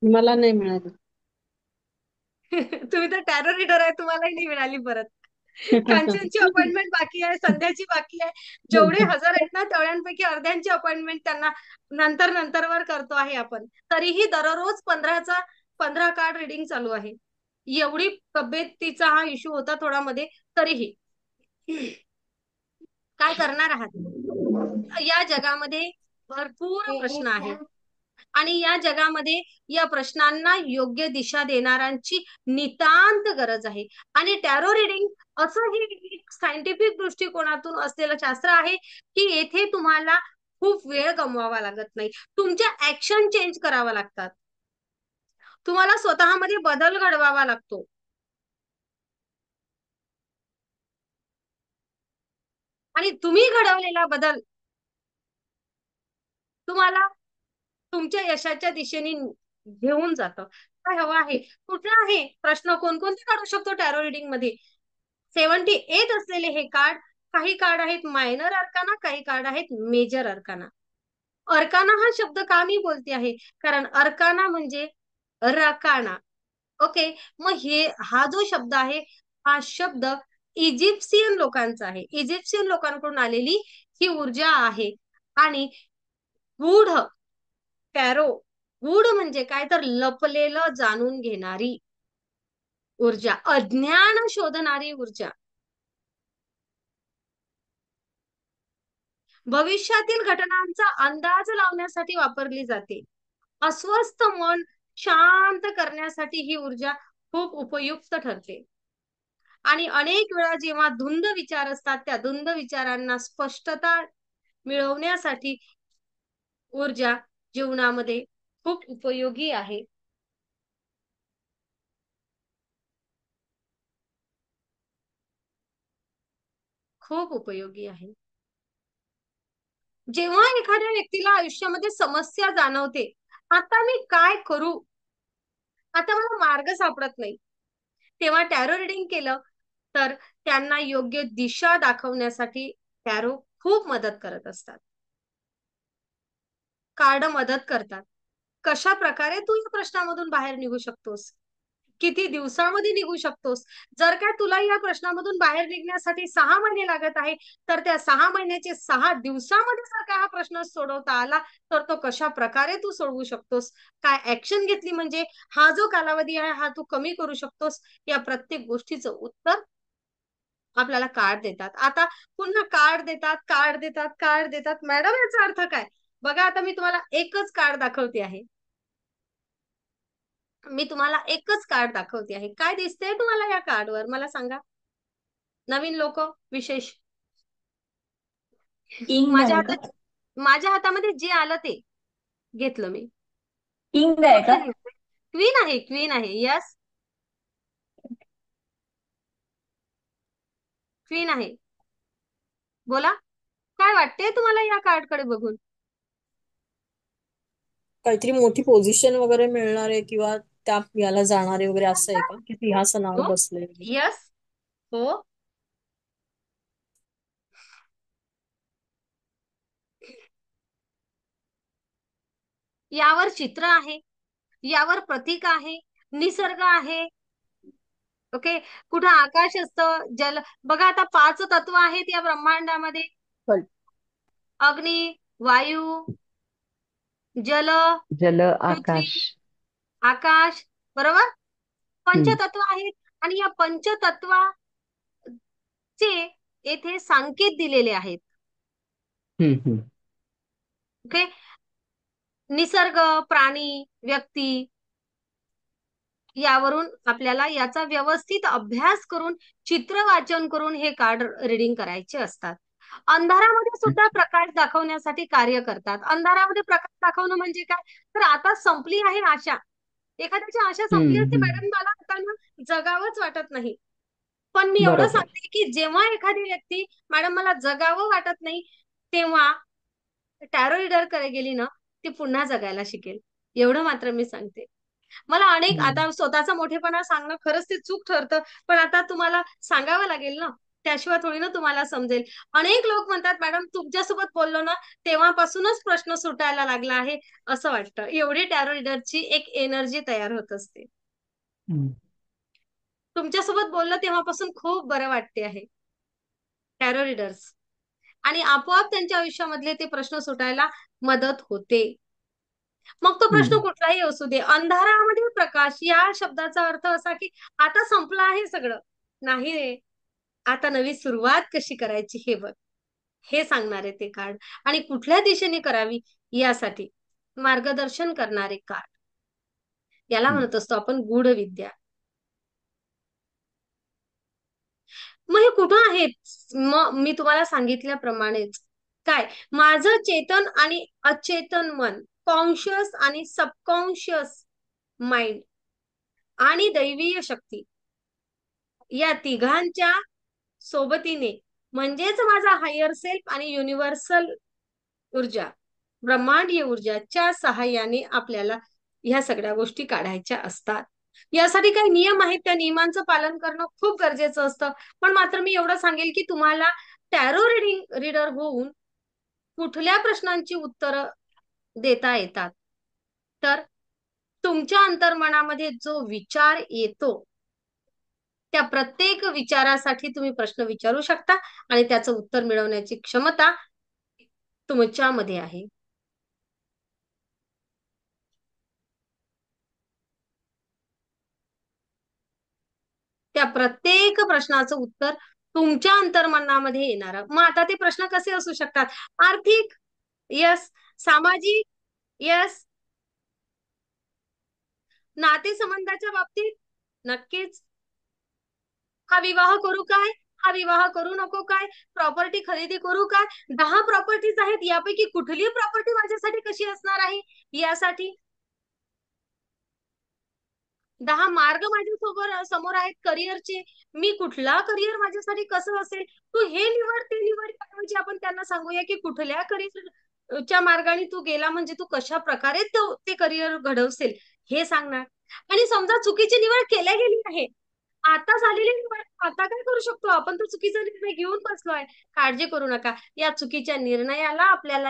Speaker 2: मला नाही मिळाली.
Speaker 1: तुम्ही तर टॅरो रीडर आहे, तुम्हालाही नाही मिळाली परत. कांचनची अपॉइंटमेंट बाकी आहे, संध्याची बाकी आहे. जेवढे हजर आहेत ना तेवढ्यांपैकी अर्ध्यांची अपॉइंटमेंट त्यांना नंतरवर करतो आहे आपण. तरीही दररोज 15 कार्ड रिडिंग चालू आहे. एवढी तब्येतीचा हा इश्यू होता थोडा मध्ये, तरीही काय करणार आहात? या जगामध्ये भरपूर प्रश्न आहेत आणि या जगामध्ये या प्रश्नांना योग्य दिशा देणाऱ्यांची नितांत गरज आहे. आणि टॅरो रिडिंग असं हे सायंटिफिक दृष्टिकोनातून असलेलं शास्त्र आहे की येथे तुम्हाला खूप वेळ गमवावा लागत नाही. तुमच्या ऍक्शन चेंज करावा लागतात. तुम्हाला स्वतःमध्ये बदल घडवावा लागतो. आणि तुम्ही घडवलेला बदल तुम्हाला तुमच्या यशाच्या दिशेने घेऊन जातं. काय हवं आहे, कुठला आहे प्रश्न, कोणकोणते काढू शकतो टॅरो रिडिंग मध्ये? 78 असलेले हे कार्ड, काही कार्ड आहेत मायनर अर्काना, काही कार्ड आहेत मेजर अर्काना. अर्काना हा शब्द का मी बोलते आहे, कारण अर्काना म्हणजे रकाना. ओके, मग हा जो शब्द आहे, हा शब्द इजिप्शियन लोकांचा आहे. इजिप्शियन लोकांकडून आलेली ही ऊर्जा आहे. आणि गूढ टॅरो, गूढ म्हणजे काय तर लपलेलं जाणून घेणारी ऊर्जा, अज्ञान शोधणारी ऊर्जा, भविष्यातील घटनांचा अंदाज लावण्यासाठी वापरली जाते. अस्वस्थ मन शांत करण्यासाठी ही ऊर्जा खूप उपयुक्त ठरते. आणि अनेक वेळा जेव्हा धुंद विचार असतात, त्या धुंद विचारांना स्पष्टता मिळवण्यासाठी ऊर्जा जीवनामध्ये खूप उपयोगी आहे. खूप उपयोगी आहे. जेव्हा एखाद्या व्यक्तीला आयुष्यामध्ये समस्या जाणवते, आता मी काय करू, आता मला मार्ग सापडत नाही, तेव्हा टॅरो रिडिंग केलं तर त्यांना योग्य दिशा दाखवण्यासाठी टॅरो खूप मदत करत असतात. कार्ड मदत करतात. कशा प्रकारे तू या प्रश्नामधून बाहेर निघू शकतोस, किती दिवसामध्ये निघू शकतोस. जर का तुला या प्रश्नामधून बाहेर निघण्यासाठी 6 महिने लागत आहे, तर त्या 6 महिन्याचे 6 दिवसामध्ये जर का हा प्रश्न सोडवता आला, तर तो कशा प्रकारे तू सोडवू शकतोस, काय ऍक्शन घेतली म्हणजे हा जो कालावधी आहे हा तू कमी करू शकतोस, या प्रत्येक गोष्टीचं उत्तर आपल्याला कार्ड देतात. आता पुन्हा कार्ड देतात, कार्ड देतात, कार्ड देतात. मॅडम याचा अर्थ काय? बघा, आता मी तुम्हाला एकच कार्ड दाखवते आहे. मी तुम्हाला एकच कार्ड दाखवते आहे. काय दिसतंय तुम्हाला या कार्डवर मला सांगा, नवीन लोक विशेष.
Speaker 3: किंग
Speaker 1: माझ्या
Speaker 3: आहे का?
Speaker 1: हातात माझ्या हातामध्ये जे आलं ते घेतलं मी.
Speaker 3: किंग आहे का?
Speaker 1: कुठलं घेतलंय? क्वीन आहे, क्वीन आहे. यस, क्वीन आहे. बोला, काय वाटतंय तुम्हाला या कार्डकडे बघून?
Speaker 8: काहीतरी मोठी पोझिशन वगैरे मिळणार आहे किंवा त्या याला जाणारे वगैरे असं आहे का की सिंहासनावर
Speaker 1: हो,
Speaker 8: बसले वगैरे?
Speaker 1: यस, हो. यावर चित्र आहे, यावर प्रतीक आहे, निसर्ग आहे. ओके, कुठं आकाश असतं, जल. बघा, आता 5 तत्व आहेत या ब्रह्मांडामध्ये:
Speaker 8: कळ-
Speaker 1: अग्नी, वायू, जल,
Speaker 2: जल,
Speaker 1: पृथ्वी,
Speaker 2: आकाश.
Speaker 1: आकाश. बरोबर,
Speaker 2: हम्म.
Speaker 1: पंचतत्व आहेत. आणि या पंचतत्वाचे येथे संकेत दिलेले आहेत.
Speaker 2: हम्म.
Speaker 1: ओके, निसर्ग, प्राणी, व्यक्ती, यावरून आपल्याला याचा व्यवस्थित अभ्यास करून, चित्र वाचन करून हे कार्ड रिडिंग करायचे असतात. अंधारामध्ये सुद्धा प्रकाश दाखवण्यासाठी कार्य करतात. अंधारामध्ये प्रकाश दाखवणं म्हणजे काय, तर आता संपली आहे आशा. एखाद्याची आशा संपली असते,
Speaker 2: हम्म.
Speaker 1: मॅडम मला आता ना जगावंच वाटत नाही. पण मी एवढं
Speaker 2: बरोबर.
Speaker 1: सांगते की जेव्हा एखादी व्यक्ती मॅडम मला जगावं वाटत नाही, तेव्हा टॅरो रीडर कडे गेली ना, ती पुन्हा जगायला शिकेल. एवढं मात्र मी सांगते. मला अनेक,
Speaker 2: हम्म.
Speaker 1: आता स्वतःचा मोठेपणा सांगणं खरंच ते चूक ठरतं, पण आता तुम्हाला सांगावं लागेल ना, त्याशिवाय थोडी ना तुम्हाला समजेल. अनेक लोक म्हणतात मॅडम तुमच्यासोबत बोललो ना तेव्हापासूनच प्रश्न सुटायला लागला आहे, असं वाटतं. एवढी टॅरो रीडरची एक एनर्जी तयार होत असते.
Speaker 2: हम्म.
Speaker 1: तुमच्यासोबत बोललं तेव्हापासून खूप बरं वाटते आहे टॅरो रीडर्स. आणि आपोआप त्यांच्या आयुष्यामधले ते प्रश्न सुटायला मदत होते. मग तो प्रश्न
Speaker 2: हम्म.
Speaker 1: कुठलाही असू दे. अंधारामध्ये प्रकाश या शब्दाचा अर्थ असा की आता संपलं आहे सगळं. नाही रे, आता नवी सुरुवात कशी करायची हे बघ, हे सांगणारे ते कार्ड. आणि कुठल्या दिशेने करावी यासाठी मार्गदर्शन करणारे कार्ड. याला
Speaker 2: हम्म.
Speaker 1: म्हणत असतो आपण गूढ विद्या. मग हे कुठं आहेत? मग मी तुम्हाला सांगितल्याप्रमाणेच काय माझं चेतन आणि अचेतन मन, कॉन्शियस आणि सबकॉन्शियस माइंड आणि दैवीय शक्ती या तिघांच्या सोबतीने म्हणजेच माझा हायर सेल्फ आणि युनिव्हर्सल ऊर्जा, ब्रह्मांडीय ऊर्जाच्या सहाय्याने आपल्याला ह्या सगळ्या गोष्टी काढायच्या असतात. यासाठी काही नियम आहेत, त्या नियमांचं पालन करणं खूप गरजेचं असतं. पण मात्र मी एवढं सांगेल की तुम्हाला टॅरो रीडर होऊन कुठल्या प्रश्नांची उत्तरं देता येतात, तर तुमच्या अंतर्मनामध्ये जो विचार येतो त्या प्रत्येक विचारासाठी तुम्ही प्रश्न विचारू शकता आणि त्याचं उत्तर मिळवण्याची क्षमता तुमच्यामध्ये आहे. त्या प्रत्येक प्रश्नाचं उत्तर तुमच्या अंतर्मनामध्ये येणार. मग आता ते प्रश्न कसे असू शकतात? आर्थिक, यस. सामाजिक, यस. नातेसंबंधाच्या बाबतीत, नक्कीच. हा विवाह करू काय, हा विवाह करू नको काय, प्रॉपर्टी खरेदी करू काय, 10 प्रॉपर्टीज आहेत, यापैकी कुठली प्रॉपर्टी माझ्यासाठी कशी असणार आहे, यासाठी 10 मार्ग माझ्या समोर आहेत करिअरचे, मी कुठला करिअर माझ्यासाठी कसं असेल, तू हे निवड ते निवड, म्हणजे आपण त्यांना सांगूया की कुठल्या करिअरच्या मार्गाने तू गेला म्हणजे तू कशा प्रकारे ते करिअर घडवशील हे सांगणार. आणि समजा चुकीची निवड केल्या गेली आहे, आता झालेली निवड आता काय करू शकतो आपण, तो चुकीचा निर्णय घेऊन बसलोय, काळजी करू नका. या चुकीच्या निर्णयाला आपल्याला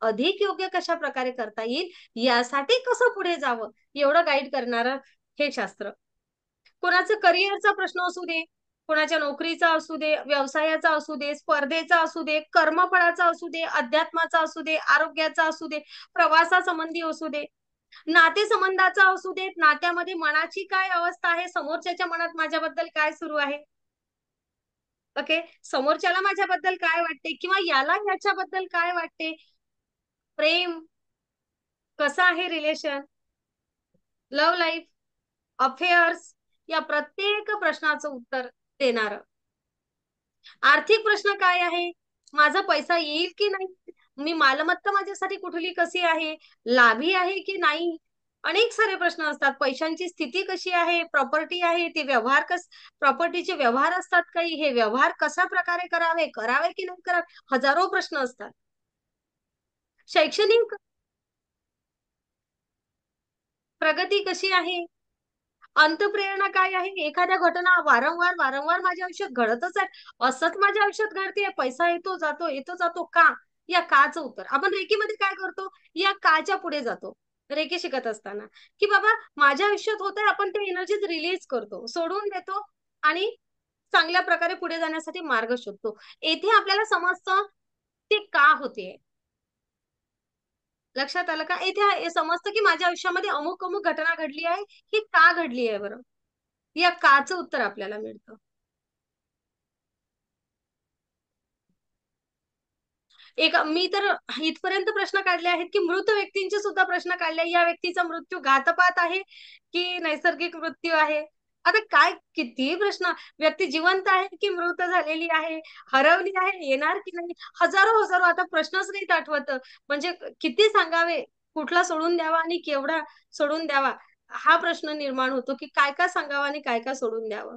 Speaker 1: अधिक योग्य कशा प्रकारे करता येईल, यासाठी कसं पुढे जावं एवढं गाईड करणारं हे शास्त्र. कोणाचं करिअरचा प्रश्न असू दे, कोणाच्या नोकरीचा असू दे, व्यवसायाचा असू दे, स्पर्धेचा असू दे, कर्मफळाचा असू दे, अध्यात्माचा असू दे, आरोग्याचा असू दे, प्रवासासंबंधी असू दे, नातेसंबंधाचा असू देत, नात्यामध्ये मनाची काय अवस्था आहे, समोरच्याच्या मनात माझ्याबद्दल काय सुरू आहे, ओके, समोरच्याला माझ्याबद्दल काय वाटते किंवा याला याच्याबद्दल काय वाटते, प्रेम कसं आहे, रिलेशन, लव्ह लाईफ, अफेअर्स, या प्रत्येक प्रश्नाचं उत्तर देणार. आर्थिक प्रश्न काय आहे, माझा पैसा येईल की नाही, मी मालमत्ता माझ्यासाठी कुठली कशी आहे, लाभी आहे की नाही, अनेक सारे प्रश्न असतात. पैशांची स्थिती कशी आहे, प्रॉपर्टी आहे ते व्यवहार प्रॉपर्टीचे व्यवहार असतात काही, हे व्यवहार कशा प्रकारे करावे की नाही करावे, हजारो प्रश्न असतात. शैक्षणिक प्रगती कशी आहे, अंतप्रेरणा काय आहे, एखाद्या घटना वारंवार वारंवार माझ्या आयुष्यात घडतच आहे, असंच माझ्या आयुष्यात घडते, पैसा येतो जातो का, या काचं उत्तर. आपण रेकीमध्ये काय करतो, या काच्या पुढे जातो रेकी शिकत असताना, की बाबा माझ्या आयुष्यात होत आहे, आपण ते एनर्जीज रिलीज करतो, सोडून देतो आणि चांगल्या प्रकारे पुढे जाण्यासाठी मार्ग शोधतो. येथे आपल्याला समजतं ते का होते, लक्षात आलं का, येथे समजतं की माझ्या आयुष्यामध्ये अमुक अमुक घटना घडली आहे, ही का घडली आहे बरं, या काचं उत्तर आपल्याला मिळतं. मी तर इथपर्यंत प्रश्न काढले आहेत की मृत व्यक्तींचे सुद्धा प्रश्न काढले, या व्यक्तीचा मृत्यू घातपात आहे की नैसर्गिक मृत्यू आहे. आता काय किती प्रश्न, व्यक्ती जिवंत आहे की मृत झालेली आहे, हरवली आहे, येणार की नाही, हजारो हजारो, आता प्रश्नच नाहीत आठवत, म्हणजे किती सांगावे, कुठला सोडून द्यावा आणि केवढा सोडून द्यावा, हा प्रश्न निर्माण होतो की काय काय सांगावं आणि काय काय सोडून द्यावं.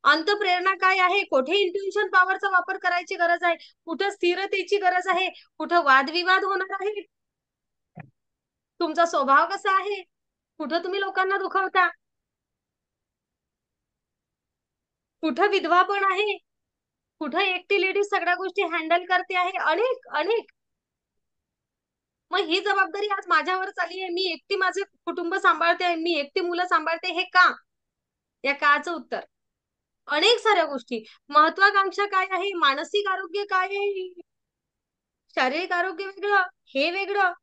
Speaker 1: अंतप्रेरणा काय आहे, कुठे इंट्युशन पॉवरचा वापर करायची गरज आहे, कुठं स्थिरतेची गरज आहे, कुठं वादविवाद होणार आहे, तुमचा स्वभाव कसा आहे, कुठं तुम्ही लोकांना दुखवता, कुठं विधवा पण आहे, कुठं एकटी लेडीज सगळ्या गोष्टी हँडल करते आहे, अनेक अनेक. मग ही जबाबदारी आज माझ्यावरच आली आहे, मी एकटी माझे कुटुंब सांभाळते आहे, मी एकटी मुलं सांभाळते, हे का, या काचं उत्तर. अनेक साऱ्या गोष्टी, महत्वाकांक्षा काय आहे, मानसिक आरोग्य काय आहे, शारीरिक आरोग्य वेगळं, हे वेगळं,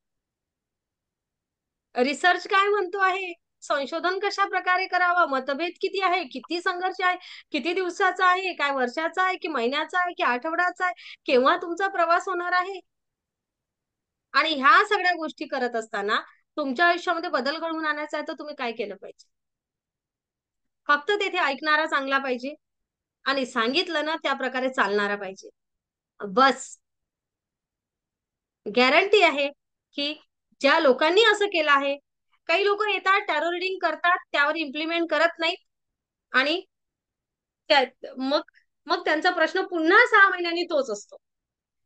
Speaker 1: रिसर्च काय म्हणतो आहे, संशोधन कशा प्रकारे करावं, मतभेद किती आहे, किती संघर्ष आहे, किती दिवसाचा आहे, काय वर्षाचा आहे की महिन्याचा आहे की आठवड्याचा आहे, केव्हा तुमचा प्रवास होणार आहे. आणि ह्या सगळ्या गोष्टी करत असताना तुमच्या आयुष्यामध्ये बदल घडवून आणायचा आहे, तर तुम्ही काय केलं पाहिजे, फक्त तेथे ऐकणारा चांगला पाहिजे आणि सांगितलं ना त्या प्रकारे चालणारा पाहिजे. बस गॅरंटी आहे की ज्या लोकांनी असं केलं आहे, काही लोक येतात टॅरो रिडिंग करतात, त्यावर इम्प्लिमेंट करत नाहीत आणि मग मग त्यांचा प्रश्न पुन्हा 6 महिन्यांनी तोच असतो.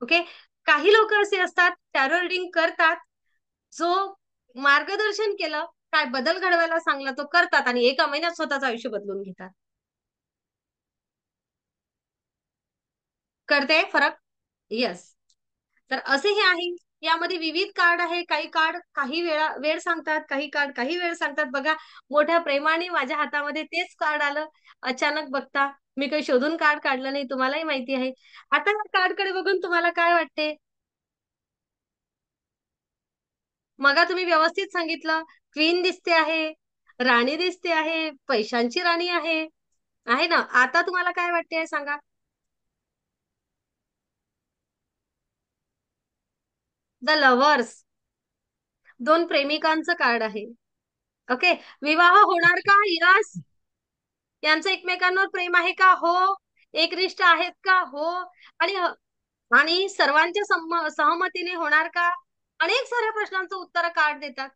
Speaker 1: ओके, काही लोक असे असतात टॅरो रिडिंग करतात, जो मार्गदर्शन केलं, काय बदल घडवायला सांगला तो करतात आणि 1 महिन्यात स्वतःचं आयुष्य बदलून घेतात. कळते फरक? येस. तर असे हे आहे, यामध्ये विविध कार्ड आहे. काही कार्ड काही वेळ सांगतात, काही कार्ड काही वेळ सांगतात. बघा, मोठ्या प्रेमाने माझ्या हातामध्ये तेच कार्ड आलं. अचानक बघता मी काही शोधून कार्ड काढलं नाही, तुम्हालाही माहिती आहे. आता या कार्डकडे बघून तुम्हाला काय वाटते? मगा तुम्ही व्यवस्थित सांगितलं, क्वीन दिसते आहे, राणी दिसते आहे, पैशांची राणी आहे ना. आता तुम्हाला काय वाटते सांगा? द लव्हर्स, 2 प्रेमिकांचं कार्ड आहे. ओके, विवाह होणार का? यस. यांचं एकमेकांवर प्रेम आहे का? हो. एकनिष्ठ आहेत का? हो. आणि आणि सर्वांच्या सहमतीने होणार का? अनेक साऱ्या प्रश्नांचं उत्तर कार्ड देतात.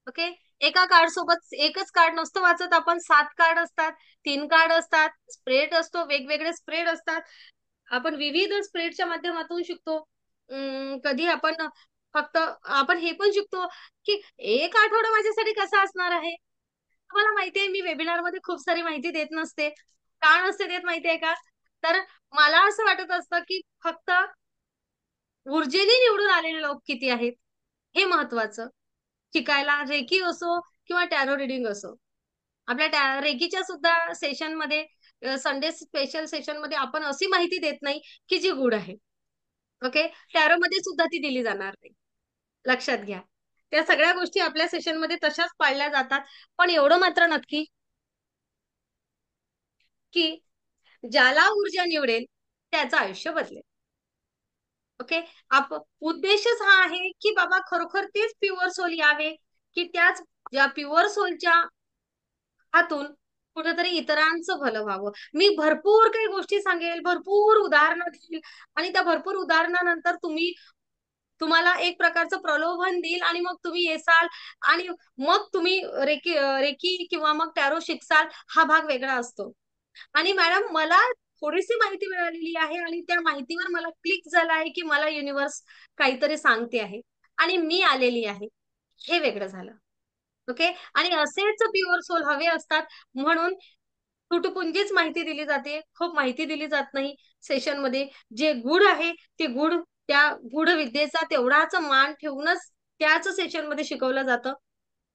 Speaker 1: ओके, एका कार्ड सोबत एकच कार्ड नसतो वाचत आपण, 7 कार्ड असतात, 3 कार्ड असतात, स्प्रेड असतो, वेगवेगळे स्प्रेड असतात. आपण विविध स्प्रेडच्या माध्यमातून शिकतो. कधी आपण फक्त आपण हे पण शिकतो की एक आठवडा माझ्यासाठी कसा असणार आहे. तुम्हाला माहितीये, मी वेबिनार मध्ये खूप सारी माहिती देत नसते. का नसते देत माहितीये का? तर मला असं वाटत असतं की फक्त ऊर्जेने निवडून आलेले लोक किती आहेत हे महत्वाचं. शिकायला रेकी असो किंवा टॅरो रिडिंग असो, आपल्या रेकीच्या सुद्धा सेशन मध्ये, संडे स्पेशल सेशन मध्ये आपण अशी माहिती देत नाही की जी गुड आहे. ओके, टॅरो मध्ये सुद्धा ती दिली जाणार नाही, लक्षात घ्या. त्या सगळ्या गोष्टी आपल्या सेशन मध्ये तशाच पाळल्या जातात. पण एवढं मात्र नक्की की ज्याला ऊर्जा निवडेल त्याचं आयुष्य बदलेल. ओके, उद्देशच हा आहे की बाबा खरोखर तेच प्युअर सोल यावे, की त्याच ज्या प्युअर सोलच्या हातून कुठेतरी इतरांचं भलं व्हावं. मी भरपूर काही गोष्टी सांगेल, भरपूर उदाहरणं देईल आणि त्या भरपूर उदाहरणानंतर तुम्हाला एक प्रकारचं प्रलोभन देईल आणि मग तुम्ही येसाल आणि मग तुम्ही रेकी रेकी किंवा मग टॅरो शिकसाल. हा भाग वेगळा असतो. आणि मॅडम, मला थोडीशी माहिती मिळालेली आहे आणि त्या माहितीवर मला क्लिक झालं आहे की मला युनिव्हर्स काहीतरी सांगते आहे आणि मी आलेली आहे, हे वेगळं झालं. ओके, आणि असेच प्युअर सोल हवे असतात, म्हणून तुटपुंजीच माहिती दिली जाते, खूप माहिती दिली जात नाही सेशन मध्ये. जे गुड आहे ते गुड, त्या गुढ विद्येचा तेवढाच मान ठेवूनच त्याच सेशन मध्ये शिकवलं जातं.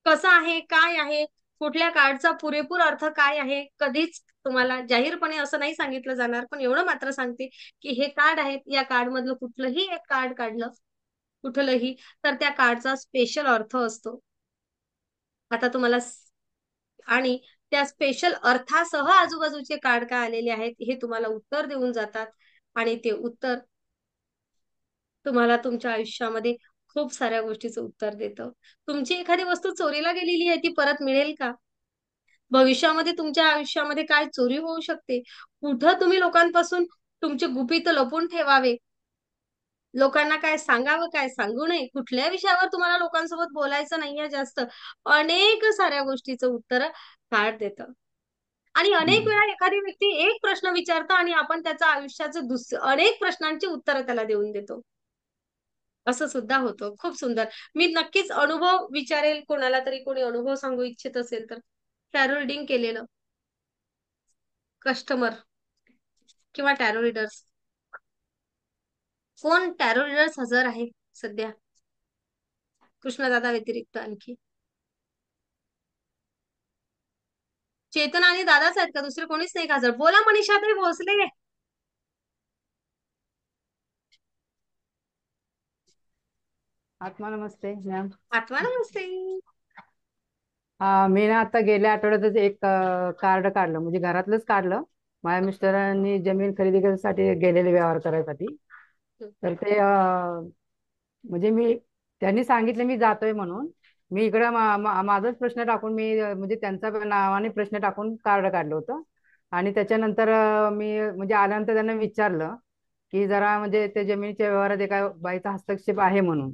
Speaker 1: कसं आहे, काय आहे, कुठल्या कार्डचा पुरेपूर अर्थ काय आहे, कधीच तुम्हाला जाहीरपणे असं नाही सांगितलं जाणार. पण एवढं मात्र सांगते की हे कार्ड आहेत, या कार्ड मधलं कुठलंही एक कार्ड काढलं कुठलंही, तर त्या कार्डचा स्पेशल अर्थ असतो. आता तुम्हाला आणि त्या स्पेशल अर्थासह आजूबाजूचे कार्ड काय आलेले आहेत हे तुम्हाला उत्तर देऊन जातात. आणि ते उत्तर तुम्हाला तुमच्या आयुष्यामध्ये खूप साऱ्या गोष्टीचं उत्तर देतं. तुमची एखादी वस्तू चोरीला गेलेली आहे, ती परत मिळेल का? भविष्यामध्ये तुमच्या आयुष्यामध्ये काय चोरी होऊ शकते? कुठं तुम्ही लोकांपासून तुमचे गुपित लपून ठेवावे, लोकांना काय सांगावं, काय सांगू नये, कुठल्या विषयावर तुम्हाला लोकांसोबत बोलायचं नाहीये जास्त, अनेक साऱ्या गोष्टीचं उत्तर कार्ड देतं. आणि अनेक वेळा एखादी व्यक्ती एक प्रश्न विचारतो आणि आपण त्याच्या आयुष्याचं अनेक प्रश्नांची उत्तरं त्याला देऊन देतो. असं सुद्धा होतं. खूप सुंदर. मी नक्कीच अनुभव विचारेल, कोणाला तरी कोणी अनुभव सांगू इच्छित असेल तर. टॅरो रिडिंग केलेलं कस्टमर किंवा टॅरो रीडर्स, कोण टॅरो रीडर्स हजर आहे सध्या कृष्णदादा व्यतिरिक्त? आणखी चेतन आणि दादाच आहेत का? दुसरे कोणीच नाही का हजर? बोला मनीषाताई भोसले.
Speaker 9: आत्मा नमस्ते मॅम.
Speaker 1: आत्मा नमस्ते.
Speaker 9: मी ना आता गेल्या आठवड्यातच एक कार्ड काढलं, म्हणजे घरातलंच काढलं. माझ्या मिस्टरांनी जमीन खरेदी करण्यासाठी गेलेले व्यवहार करायसाठी. तर ते म्हणजे त्यांनी सांगितलं मी जातोय म्हणून. मी इकडं माझाच प्रश्न टाकून मी म्हणजे त्यांचा नावाने प्रश्न टाकून कार्ड काढलं होतं. आणि त्याच्यानंतर मी म्हणजे आल्यानंतर त्यांना विचारलं की जरा म्हणजे ते जमिनीच्या व्यवहारात एका बाईचा हस्तक्षेप आहे म्हणून.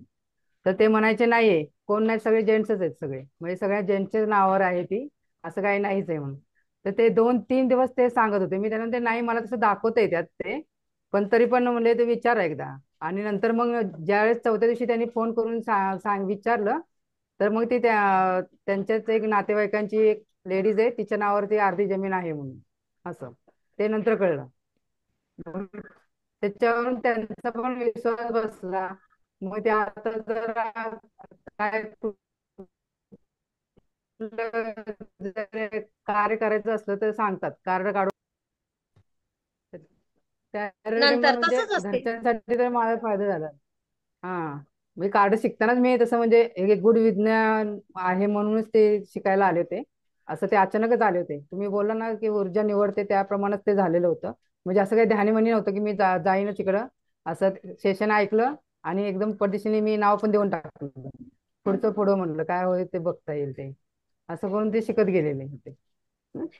Speaker 9: तर ते म्हणायचे नाहीये, कोण नाही, सगळे जेंट्सच आहेत सगळे, म्हणजे सगळ्या जेंट्सच्या नावावर आहे ती, असं काही नाहीच आहे म्हणून. तर ते 2-3 दिवस ते सांगत होते. मी त्यांना ते नाही, मला तसं दाखवता त्यात ते, पण तरी पण म्हणजे ते विचारा एकदा. आणि नंतर मग ज्यावेळेस चौथ्या दिवशी त्यांनी फोन करून सांग विचारलं, तर मग ती त्यांच्याच एक नातेवाईकांची एक लेडीज आहे, तिच्या नावावरती अर्धी जमीन आहे म्हणून, असं ते नंतर कळलं. मग त्याच्यावरून त्यांचा पण विश्वास बसला. मग ते आता जरा काय जर कार्य करायचं असलं तर सांगतात कार्ड काढून. त्या
Speaker 1: नंतर
Speaker 9: म्हणजे
Speaker 1: तसंच असते.
Speaker 9: घरच्यांसाठी तर माझा फायदा झाला. हा, मी कार्ड शिकतानाच मी तसं म्हणजे एक गुढ विज्ञान आहे म्हणूनच ते शिकायला आले होते. असं ते अचानकच आले होते. तुम्ही बोलला ना की ऊर्जा निवडते, त्याप्रमाणेच ते झालेलं होतं. म्हणजे असं काही ध्यानीमनी नव्हतं की मी जाईनच तिकडं. असं सेशन ऐकलं आणि एकदम पटदिशीने मी नाव पण देऊन टाकलं. पुढचं पुढं म्हणलं काय होईल ते बघता येईल ते, असं करून ते शिकत गेलेले होते.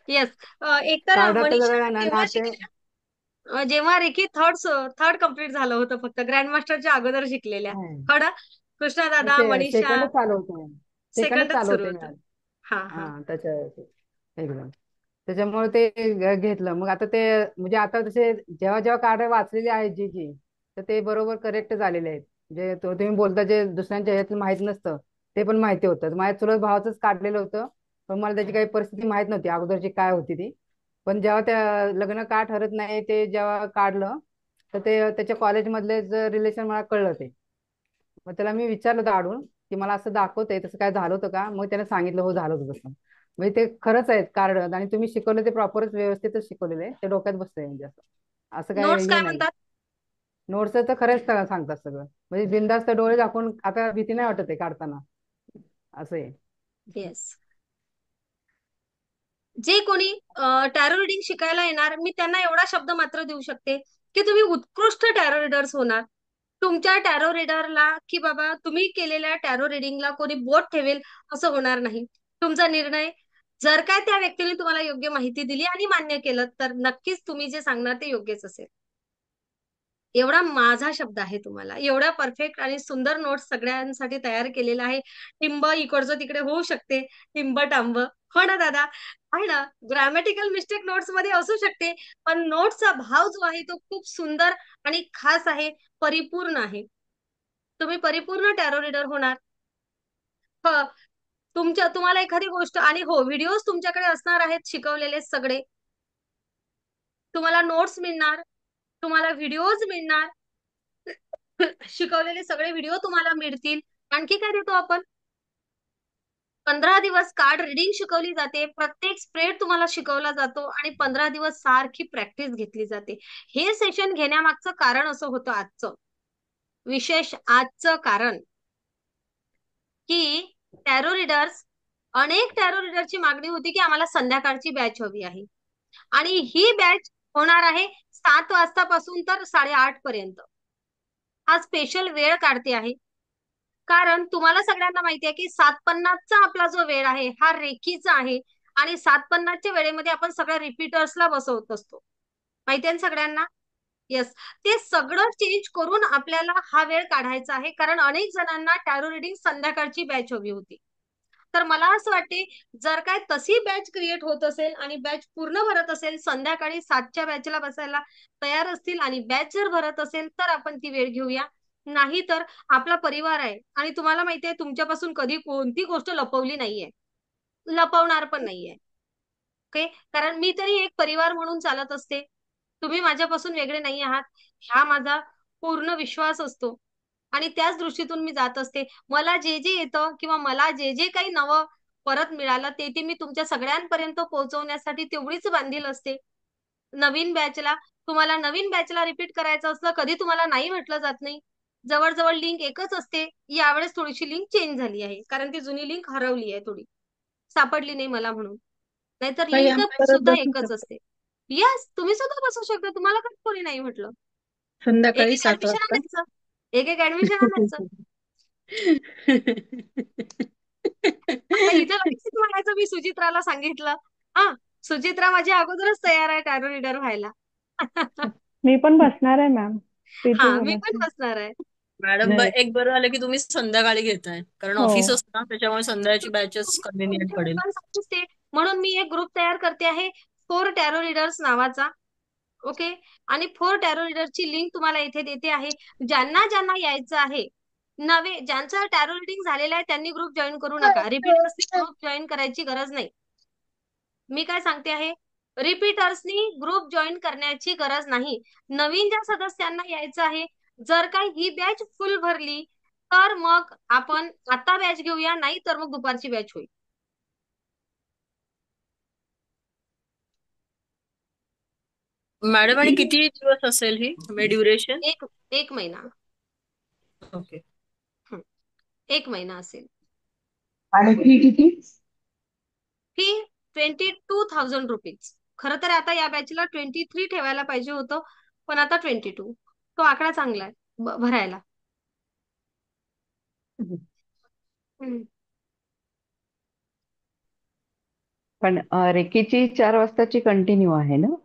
Speaker 1: येस. एकतर
Speaker 9: कार्डाचं
Speaker 1: मनीषा
Speaker 9: जरा
Speaker 1: केव्हा
Speaker 9: नाते.
Speaker 1: शिकल्या? जेव्हा रेकी थर्ड थर्ड कम्प्लीट झालं होतं, फक्त ग्रँड मास्टरच्या अगोदर शिकलेल्या. खरं, कृष्णा दादा, मनीषा
Speaker 9: सेकंडच चालू होते. सेकंडच
Speaker 1: सेकंडच
Speaker 9: चालू
Speaker 1: सुरू
Speaker 9: होते
Speaker 1: होतं.
Speaker 9: मिळाल.
Speaker 1: हा हा.
Speaker 9: हा, त्याच्या एकदम त्याच्यामुळे ते घेतलं. मग आता ते म्हणजे आता तसे जेव्हा जेव्हा कार्ड वाचलेली आहेत जी जी, तर ते बरोबर करेक्ट झालेले आहेत. जे तुम्ही बोलता जे दुसऱ्यांच्या ह्यातलं माहित नसतं, ते पण माहिती होतं. माझ्या चुलत भावाचंच काढलेलं होतं, पण मला त्याची काही परिस्थिती माहित नव्हती अगोदरची काय होती ती. पण जेव्हा त्या लग्न का ठरत नाही ते जेव्हा काढलं, तर ते त्याच्या कॉलेजमधले रिलेशन मला कळलं ते. मग त्याला मी विचारलं होतं आडून की मला असं दाखवतंय, तसं काय झालं होतं का? मग त्याने सांगितलं हो झालं होतं तसं. म्हणजे ते खरंच आहेत कार्ड, आणि तुम्ही शिकवलं ते प्रॉपरच व्यवस्थितच शिकवलेलं आहे, ते डोक्यात बसतंय म्हणजे असं. असं काय
Speaker 1: नोट्स
Speaker 9: हे
Speaker 1: काय
Speaker 9: नाही.
Speaker 1: म्हणतात?
Speaker 9: नोट्सचं तर खरंच सांगतात सगळं, म्हणजे बिनधास्त डोळे दाखवून आता भीती नाही वाटत आहे काढताना, असं आहे.
Speaker 1: येस. जे कोणी टॅरो रिडिंग शिकायला येणार, मी त्यांना एवढा शब्द मात्र देऊ शकते की तुम्ही उत्कृष्ट टॅरो रीडर्स होणार. तुमच्या टॅरो रीडरला की बाबा तुम्ही केलेल्या टॅरो रिडिंगला कोणी बोट ठेवेल असं होणार नाही. तुमचा निर्णय, जर काय त्या व्यक्तीने तुम्हाला योग्य माहिती दिली आणि मान्य केलं, तर नक्कीच तुम्ही जे सांगणार ते योग्यच असेल. एवढा माझा शब्द आहे तुम्हाला. एवढा परफेक्ट आणि सुंदर नोट्स सगळ्यांसाठी तयार केलेला आहे. टिंब इकडचं तिकडे होऊ शकते, टिंब टांब, हो ना दादा? आहे ना, ग्रॅमॅटिकल मिस्टेक नोट्स मध्ये असू शकते, पण नोट्सचा भाव जो आहे तो खूप सुंदर आणि खास आहे, परिपूर्ण आहे. तुम्ही परिपूर्ण टॅरो रीडर होणार. तुम्हाला एखादी गोष्ट, आणि हो, व्हिडिओज तुमच्याकडे असणार आहेत शिकवलेले सगळे. तुम्हाला नोट्स मिळणार, तुम्हाला व्हिडिओज मिळणार, शिकवलेले सगळे व्हिडिओ तुम्हाला मिळतील. आणखी काय देतो आपण? 15 दिवस कार्ड रिडिंग शिकवली जाते, प्रत्येक स्प्रेड तुम्हाला शिकवला जातो, आणि 15 दिवस सारखी प्रॅक्टिस घेतली जाते. हे सेशन घेण्यामागचं कारण असं होतं, आजचं विशेष आजचं कारण की टॅरो रीडर्स, अनेक टॅरो रीडरची मागणी होती की आम्हाला संध्याकाळची बॅच हवी आहे, आणि ही बॅच होणार आहे 7 वाजतापासून तर 8:30 पर्यंत. हा स्पेशल वेळ काढते आहे, कारण तुम्हाला सगळ्यांना माहिती आहे की 7:50चा आपला जो वेळ आहे हा रेखीचा आहे, आणि 7:50च्या वेळेमध्ये आपण सगळ्या रिपीटर्सला बसवत असतो, माहिती आहे सगळ्यांना? येस. ते सगळं चेंज करून आपल्याला हा वेळ काढायचा आहे, कारण अनेक जणांना टॅरो रिडिंग संध्याकाळची बॅच हवी होती. तर मला असं वाटते, जर काय तशी बॅच क्रिएट होत असेल आणि बॅच पूर्ण भरत असेल, संध्याकाळी 7च्या बॅचला बसायला तयार असतील आणि बॅच जर भरत असेल, तर आपण ती वेळ घेऊया. नाही तर आपला परिवार आहे, आणि तुम्हाला माहिती आहे तुमच्यापासून कधी कोणती गोष्ट लपवली नाहीये, लपवणार पण नाहीये. ओके, कारण मी तरी एक परिवार म्हणून चालत असते. तुम्ही माझ्यापासून वेगळे नाही आहात, हा माझा पूर्ण विश्वास असतो, आणि त्याच दृष्टीतून मी जात असते. मला जे जे येतं किंवा मला जे जे काही नवं परत मिळालं, ते मी तुमच्या सगळ्यांपर्यंत पोहोचवण्यासाठी तेवढीच बांधील असते. तुम्हाला नवीन बॅचला रिपीट करायचं असलं, कधी तुम्हाला नाही म्हटलं जात नाही. जवळजवळ लिंक एकच असते. यावेळेस थोडीशी लिंक चेंज झाली आहे, कारण ती जुनी लिंक हरवली आहे, थोडी सापडली नाही मला म्हणून. नाहीतर
Speaker 7: ताई
Speaker 1: लिंक
Speaker 7: आम्ही परत
Speaker 1: सुद्धा
Speaker 7: बसू
Speaker 1: एकच
Speaker 7: शकतो
Speaker 1: असते. येस, तुम्ही सुद्धा बसू शकता, तुम्हाला कधी कोणी नाही म्हटलं. एक
Speaker 7: संध्याकाळी
Speaker 1: एक
Speaker 7: 7
Speaker 1: ऍडमिशन
Speaker 7: वाजता.
Speaker 1: आणायचं, एक एक ऍडमिशन आणायचं. आता इथे लगेच म्हणायचं मी सुचित्राला सांगितलं. हा, सुचित्रा माझी अगोदरच तयार आहे टॅरो रीडर व्हायला.
Speaker 10: मी पण बसणार आहे मॅम.
Speaker 1: हा,
Speaker 10: पीटी
Speaker 1: मी पण
Speaker 10: बसणार.
Speaker 1: बसणार आहे.
Speaker 8: मॅडम
Speaker 10: नाही.
Speaker 8: एक बरं झालं की तुम्ही संध्याकाळी घेताय, कारण
Speaker 10: हो.
Speaker 8: ऑफिस असतं ना, त्याच्यामुळे संध्याकाळची बॅचेस कन्व्हिनियंट
Speaker 1: मी
Speaker 8: पडेल.
Speaker 1: पण सांगतेच ते, म्हणून मी एक ग्रुप तयार करते आहे, 4 टॅरो रीडर्स नावाचा. ओके. आणि 4 टॅरो रीडरची लिंक तुम्हाला इथे देते आहे. ज्यांना ज्यांना यायचं आहे, ज्यांचं टॅरो रिडिंग झालेलं आहे त्यांनी ग्रुप जॉईन करू नका. रिपीटर्सनी ग्रुप जॉईन करायची गरज नाही. मी काय सांगते आहे, रिपीटर्सनी ग्रुप जॉईन करण्याची गरज नाही. नवीन ज्या सदस्यांना यायचं आहे, जर का ही बॅच फुल भरली तर मग आपण आता बॅच घेऊया, नाही तर मग दुपारची बॅच होईल.
Speaker 8: मॅडम, आणि किती दिवस असेल ही ड्युरेशन?
Speaker 1: एक महिना.
Speaker 8: ओके.
Speaker 1: 1 महिना असेल.
Speaker 10: आणि फी किती?
Speaker 1: Fee 22,000 rupees. खरं तर आता या बॅचला 23 ठेवायला पाहिजे होतं, पण आता 22. तो आकडा चांगला आहे भरायला. हम्म.
Speaker 11: पण रेकीची 4 वाजताची कंटिन्यू आहे ना?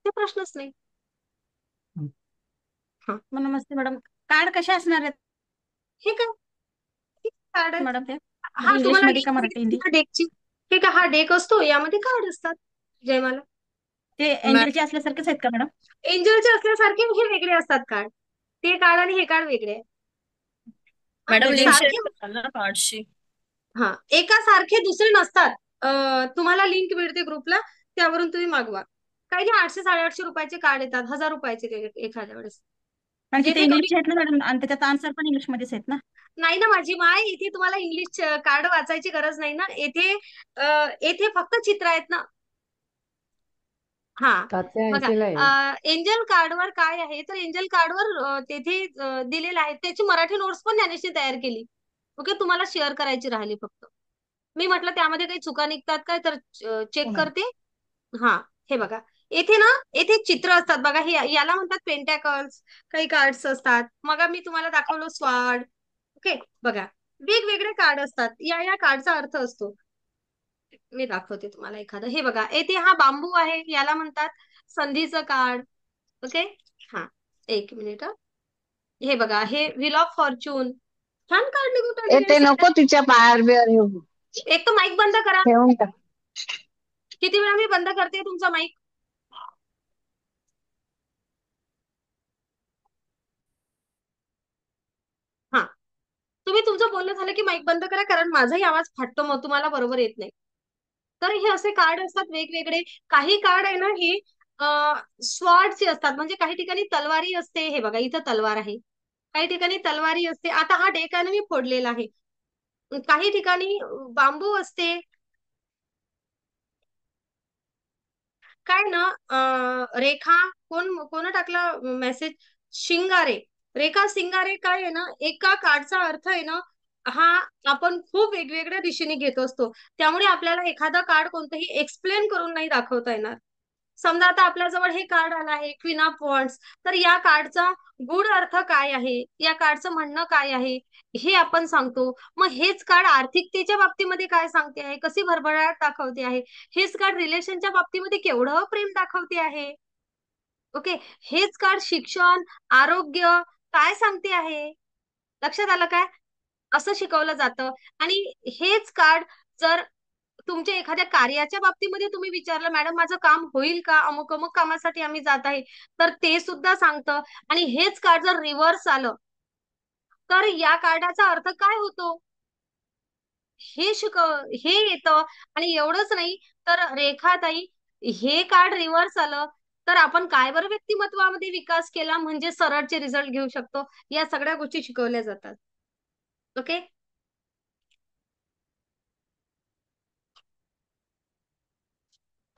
Speaker 1: ते प्रश्नच नाही.
Speaker 12: नमस्ते मॅडम. कार्ड कसे असणार आहेत
Speaker 1: हे काय कार्ड आहे?
Speaker 12: मॅडम ते?
Speaker 1: हा,
Speaker 12: इंग्लिश
Speaker 1: तुम्हाला
Speaker 12: मध्ये का मराठी हिंदी?
Speaker 1: डेकची, हे का हा डेक असतो, यामध्ये कार्ड असतात. जयमाला,
Speaker 12: ते एंजलचे असल्यासारखेच आहेत का मॅडम?
Speaker 1: एंजलचे असल्यासारखे हे वेगळे असतात कार्ड. ते कार्ड आणि हे कार्ड वेगळे आहे.
Speaker 8: मॅडम लिंक शेअर
Speaker 1: सारखे,
Speaker 8: कराल ना कार्डशी?
Speaker 1: हा, एका सारखे दुसरे नसतात. तुम्हाला लिंक मिळते ग्रुपला, त्यावरून तुम्ही मागवा. काही नाही, 800-850 रुपयाचे कार्ड येतात, 1000 रुपयाचे एखाद्या वेळेस.
Speaker 12: म्हणजे ते
Speaker 1: जिथे तुम्ही,
Speaker 12: इंग्लिश आहेत ना मॅडम, आणि त्याच्यात आन्सर पण इंग्लिश मध्येच आहेत ना?
Speaker 1: नाही ना माझी माय, इथे तुम्हाला इंग्लिश कार्ड वाचायची गरज नाही ना. येथे फक्त चित्र आहेत ना. हा, बघा,
Speaker 9: 780 ला आहे.
Speaker 1: एंजल कार्डवर काय आहे, तर एंजल कार्डवर तेथे दिलेलं आहे. त्याची मराठी नोट्स पण ज्ञानेशने तयार केली. ओके, तुम्हाला शेअर करायची राहिली फक्त. मी म्हटलं त्यामध्ये काही चुका निघतात काय, तर चेक करते. हा, हे बघा, येथे ना, येथे चित्र असतात बघा, हे याला म्हणतात पेंटॅकल्स. काही कार्ड्स असतात. मग मी तुम्हाला दाखवलं स्वाड. ओके, बघा, वेगवेगळे कार्ड असतात. या कार्डचा अर्थ असतो. मी दाखवते तुम्हाला एखादं. हे बघा, येथे हा बांबू आहे, याला म्हणतात संधीचं कार्ड. ओके. हा, 1 मिनिट. हे बघा, हे व्हील ऑफ फॉर्च्यून. छान कार्ड निघून
Speaker 2: ए
Speaker 1: राहिले
Speaker 2: ते
Speaker 1: सगळ्या.
Speaker 2: नको तिच्या पायावर बियावर येऊ.
Speaker 1: एक तर माईक बंद करा.
Speaker 2: ठेवून टाक.
Speaker 1: किती वेळा मी बंद करते तुमचा माईक? हा, तुम्ही तुमचं बोलणं झालं की माईक बंद करा, कारण माझाही आवाज फाटतो, मग तुम्हाला बरोबर येत नाही. तर हे असे कार्ड असतात वेगवेगळे. काही कार्ड आहे ना, हे स्वॉर्डचे असतात, म्हणजे काही ठिकाणी तलवारी असते. हे बघा, इथं तलवार आहे. काही ठिकाणी तलवारी असते. आता हा डेक आहे ना, मी फोडलेला आहे. काही ठिकाणी बांबू असते. काय ना, रेखा, कोण टाकला मेसेज? शिंगारे, रेखा शिंगारे. काय आहे ना, एका कार्डचा अर्थ आहे ना, हा आपण खूप वेगवेगळ्या दिशेने घेत असतो. त्यामुळे आपल्याला एखादा कार्ड कोणतंही एक्सप्लेन करून नाही दाखवता येणार. समजा आता आपल्याजवळ हे कार्ड आलं आहे, क्वीन ऑफ वॉन्ड्स. तर या कार्डचा गूढ अर्थ काय आहे, या कार्डचं म्हणणं काय आहे, हे आपण सांगतो. मग हेच कार्ड आर्थिकतेच्या बाबतीमध्ये काय सांगते आहे, कशी भरभराट दाखवते आहे. हेच कार्ड रिलेशनच्या बाबतीमध्ये केवढं प्रेम दाखवते आहे. ओके, हेच कार्ड शिक्षण, आरोग्य काय सांगते आहे. लक्षात आलं काय? असं शिकवलं जातं. आणि हेच कार्ड जर तुमच्या एखाद्या कार्याच्या बाबतीमध्ये तुम्ही विचारलं, मॅडम माझं काम होईल का, अमुक अमुक कामासाठी आम्ही जात आहे, तर ते सुद्धा सांगतं. आणि हेच कार्ड जर रिव्हर्स आलं, तर या कार्डाचा अर्थ काय होतो, हे येतं. आणि एवढंच नाही, तर रेखाताई, हे कार्ड रिव्हर्स आलं तर आपण काय बरं व्यक्तिमत्वामध्ये विकास केला, म्हणजे सरळचे रिझल्ट घेऊ शकतो. या सगळ्या गोष्टी शिकवल्या जातात. ओके.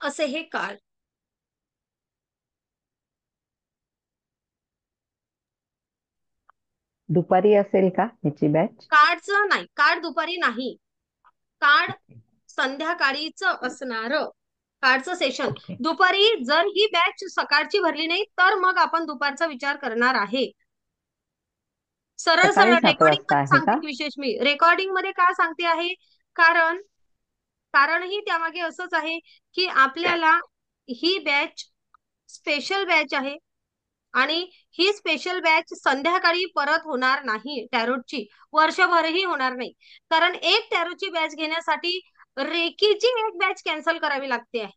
Speaker 1: असे हे कार्ड.
Speaker 11: दुपारी असेल का ह्याची बॅच?
Speaker 1: कार्डचं नाही, कार्ड दुपारी नाही. कार्ड संध्याकाळीच असणार. कार्डचं सेशन
Speaker 11: ओके.
Speaker 1: दुपारी. जर ही बॅच सकाळची भरली नाही, तर मग आपण दुपारचा विचार करणार आहे. सरळ
Speaker 11: सकाळी
Speaker 1: सरळ
Speaker 11: 7
Speaker 1: रेकॉर्डिंग
Speaker 11: वाजता
Speaker 1: मध्ये
Speaker 11: आहे
Speaker 1: सांगते
Speaker 11: का?
Speaker 1: विशेष मी. रेकॉर्डिंग मध्ये काय सांगते आहे, कारण कारणही त्यामागे असंच आहे की आपल्याला ही बॅच स्पेशल बॅच आहे आणि ही स्पेशल बॅच संध्याकाळी परत होणार नाही. टॅरोटची वर्षभरही होणार नाही, कारण एक टॅरोटची बॅच घेण्यासाठी रेकीची एक बॅच कॅन्सल करावी लागते आहे.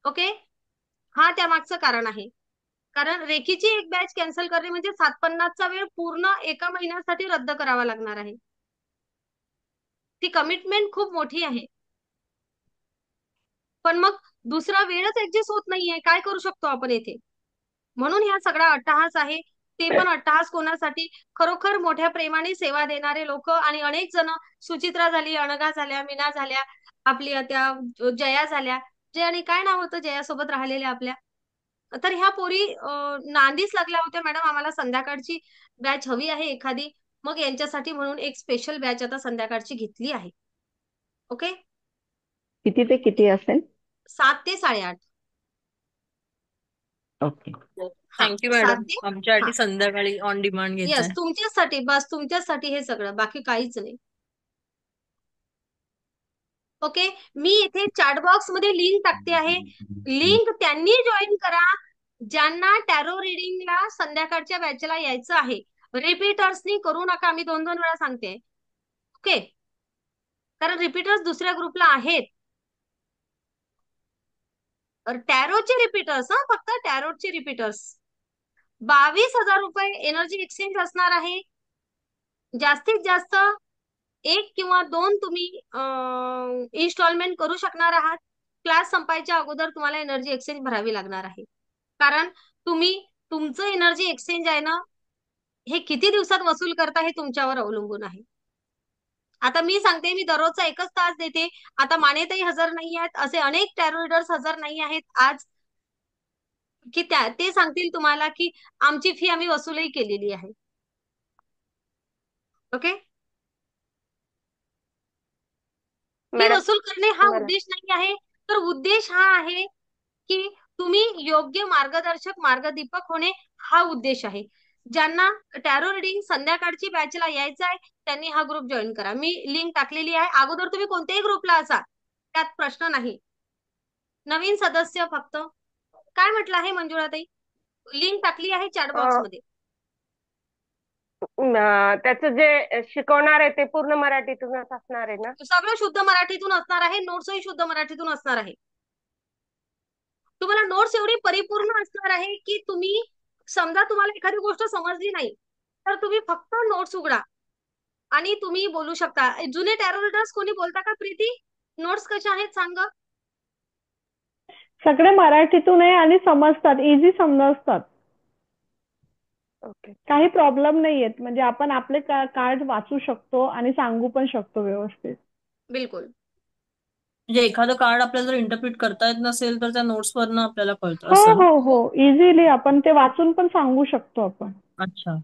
Speaker 1: ओके, हा त्यामागचं कारण आहे. कारण रेकीची एक बॅच कॅन्सल करणे म्हणजे 750चा वेळ पूर्ण एका महिन्यासाठी रद्द करावा लागणार आहे. ती कमिटमेंट खूप मोठी आहे. पण मग दुसरा वेळच ऍडजस्ट होत नाहीये, काय करू शकतो आपण येथे? म्हणून हा सगळा अट्टहास आहे. ते पण अट्टहास कोणासाठी? खरोखर मोठ्या प्रेमाने सेवा देणारे लोक आणि अनेक जण, सुचित्रा झाली, अनघा झाल्या, मीना झाल्या, आपली त्या जया झाल्या, जयाने काय नाव होतं जयासोबत राहिलेल्या आपल्या, तर ह्या पोरी नांदीच लागल्या होत्या, मॅडम आम्हाला संध्याकाळची बॅच हवी आहे एखादी. मग यांच्यासाठी म्हणून एक स्पेशल बॅच आता संध्याकाळची घेतली आहे. ओके,
Speaker 11: किती ते किती असेल?
Speaker 1: 7 ते 8:30.
Speaker 11: ओके.
Speaker 8: थँक्यू
Speaker 1: 7
Speaker 8: मॅडम,
Speaker 1: ते
Speaker 8: आमच्यासाठी संध्याकाळी ऑन डिमांड
Speaker 1: येस,
Speaker 8: घेताय.
Speaker 1: तुमच्यासाठी, बस तुमच्यासाठी हे सगळं, बाकी काहीच नाही. ओके, मी इथे चॅट बॉक्स मध्ये लिंक टाकते आहे. लिंक त्यांनी जॉईन करा ज्यांना टॅरो रिडिंगला संध्याकाळच्या बॅचला यायचं आहे. रिपीटर्सनी करू नका, मी 2-2 वेळा सांगते. ओके, कारण रिपीटर्स दुसऱ्या ग्रुपला आहेत. टॅरोचे रिपीटर्स, फक्त टॅरोचे रिपीटर्स. 22,000 रुपये एनर्जी एक्सचेंज असणार आहे. जास्तीत जास्त 1 किंवा 2 तुम्ही इन्स्टॉलमेंट करू शकणार आहात. क्लास संपायच्या अगोदर तुम्हाला एनर्जी एक्सचेंज भरावी लागणार आहे. कारण तुम्ही तुमचं एनर्जी एक्सचेंज आहे ना, हे किती दिवसात वसूल करता हे तुमच्यावर अवलंबून आहे. आता मी सांगते, मी दररोजचा 1च तास देते. आता मानेताई हजर नाही आहेत, असे अनेक टॅरो रीडर्स हजर नाही आहेत आज, की ते सांगतील तुम्हाला की आमची फी आम्ही वसूलही केलेली आहे. ओके, फी
Speaker 13: मॅडम
Speaker 1: वसूल करणे हा
Speaker 13: मला
Speaker 1: उद्देश नाही आहे, तर उद्देश हा आहे की तुम्ही योग्य मार्गदर्शक, मार्गदीपक होणे, हा उद्देश आहे. ज्यांना टॅरो रिडिंग संध्याकाळची बॅचला यायचं आहे त्यांनी हा ग्रुप जॉईन करा. मी लिंक टाकलेली आहे. अगोदर तुम्ही कोणत्याही ग्रुपला असा, त्यात प्रश्न नाही. नवीन सदस्य फक्त. काय म्हटलं आहे मंजुळाताई? लिंक टाकली आहे चॅट बॉक्स मध्ये.
Speaker 13: त्याचं जे शिकवणार आहे ते पूर्ण मराठीतूनच असणार आहे ना?
Speaker 1: सगळं शुद्ध मराठीतून असणार आहे, नोट्सही शुद्ध मराठीतून असणार आहे. तुम्हाला नोट्स एवढी परिपूर्ण असणार आहे की तुम्ही, समजा तुम्हाला एखादी गोष्ट समजली नाही तर तुम्ही फक्त नोट्स उघडा आणि तुम्ही बोलू शकता. जुने टॅरो रीडर्स कोणी बोलता का प्रीती? नोट्स कशा आहेत सांग.
Speaker 10: सगळे मराठीतून आहे आणि समजतात, इझी समजतात. काही प्रॉब्लेम नाहीयेत, म्हणजे आपण आपले कार्ड वाचू शकतो आणि सांगू पण शकतो व्यवस्थित.
Speaker 1: बिलकुल.
Speaker 8: म्हणजे एखादं कार्ड आपल्याला जर इंटरप्रिट करता येत नसेल तर त्या नोट्स वरनं आपल्याला कळतं
Speaker 10: हो
Speaker 8: असं ना?
Speaker 10: हो हो, इझिली आपण ते वाचून पण सांगू शकतो आपण.
Speaker 8: अच्छा.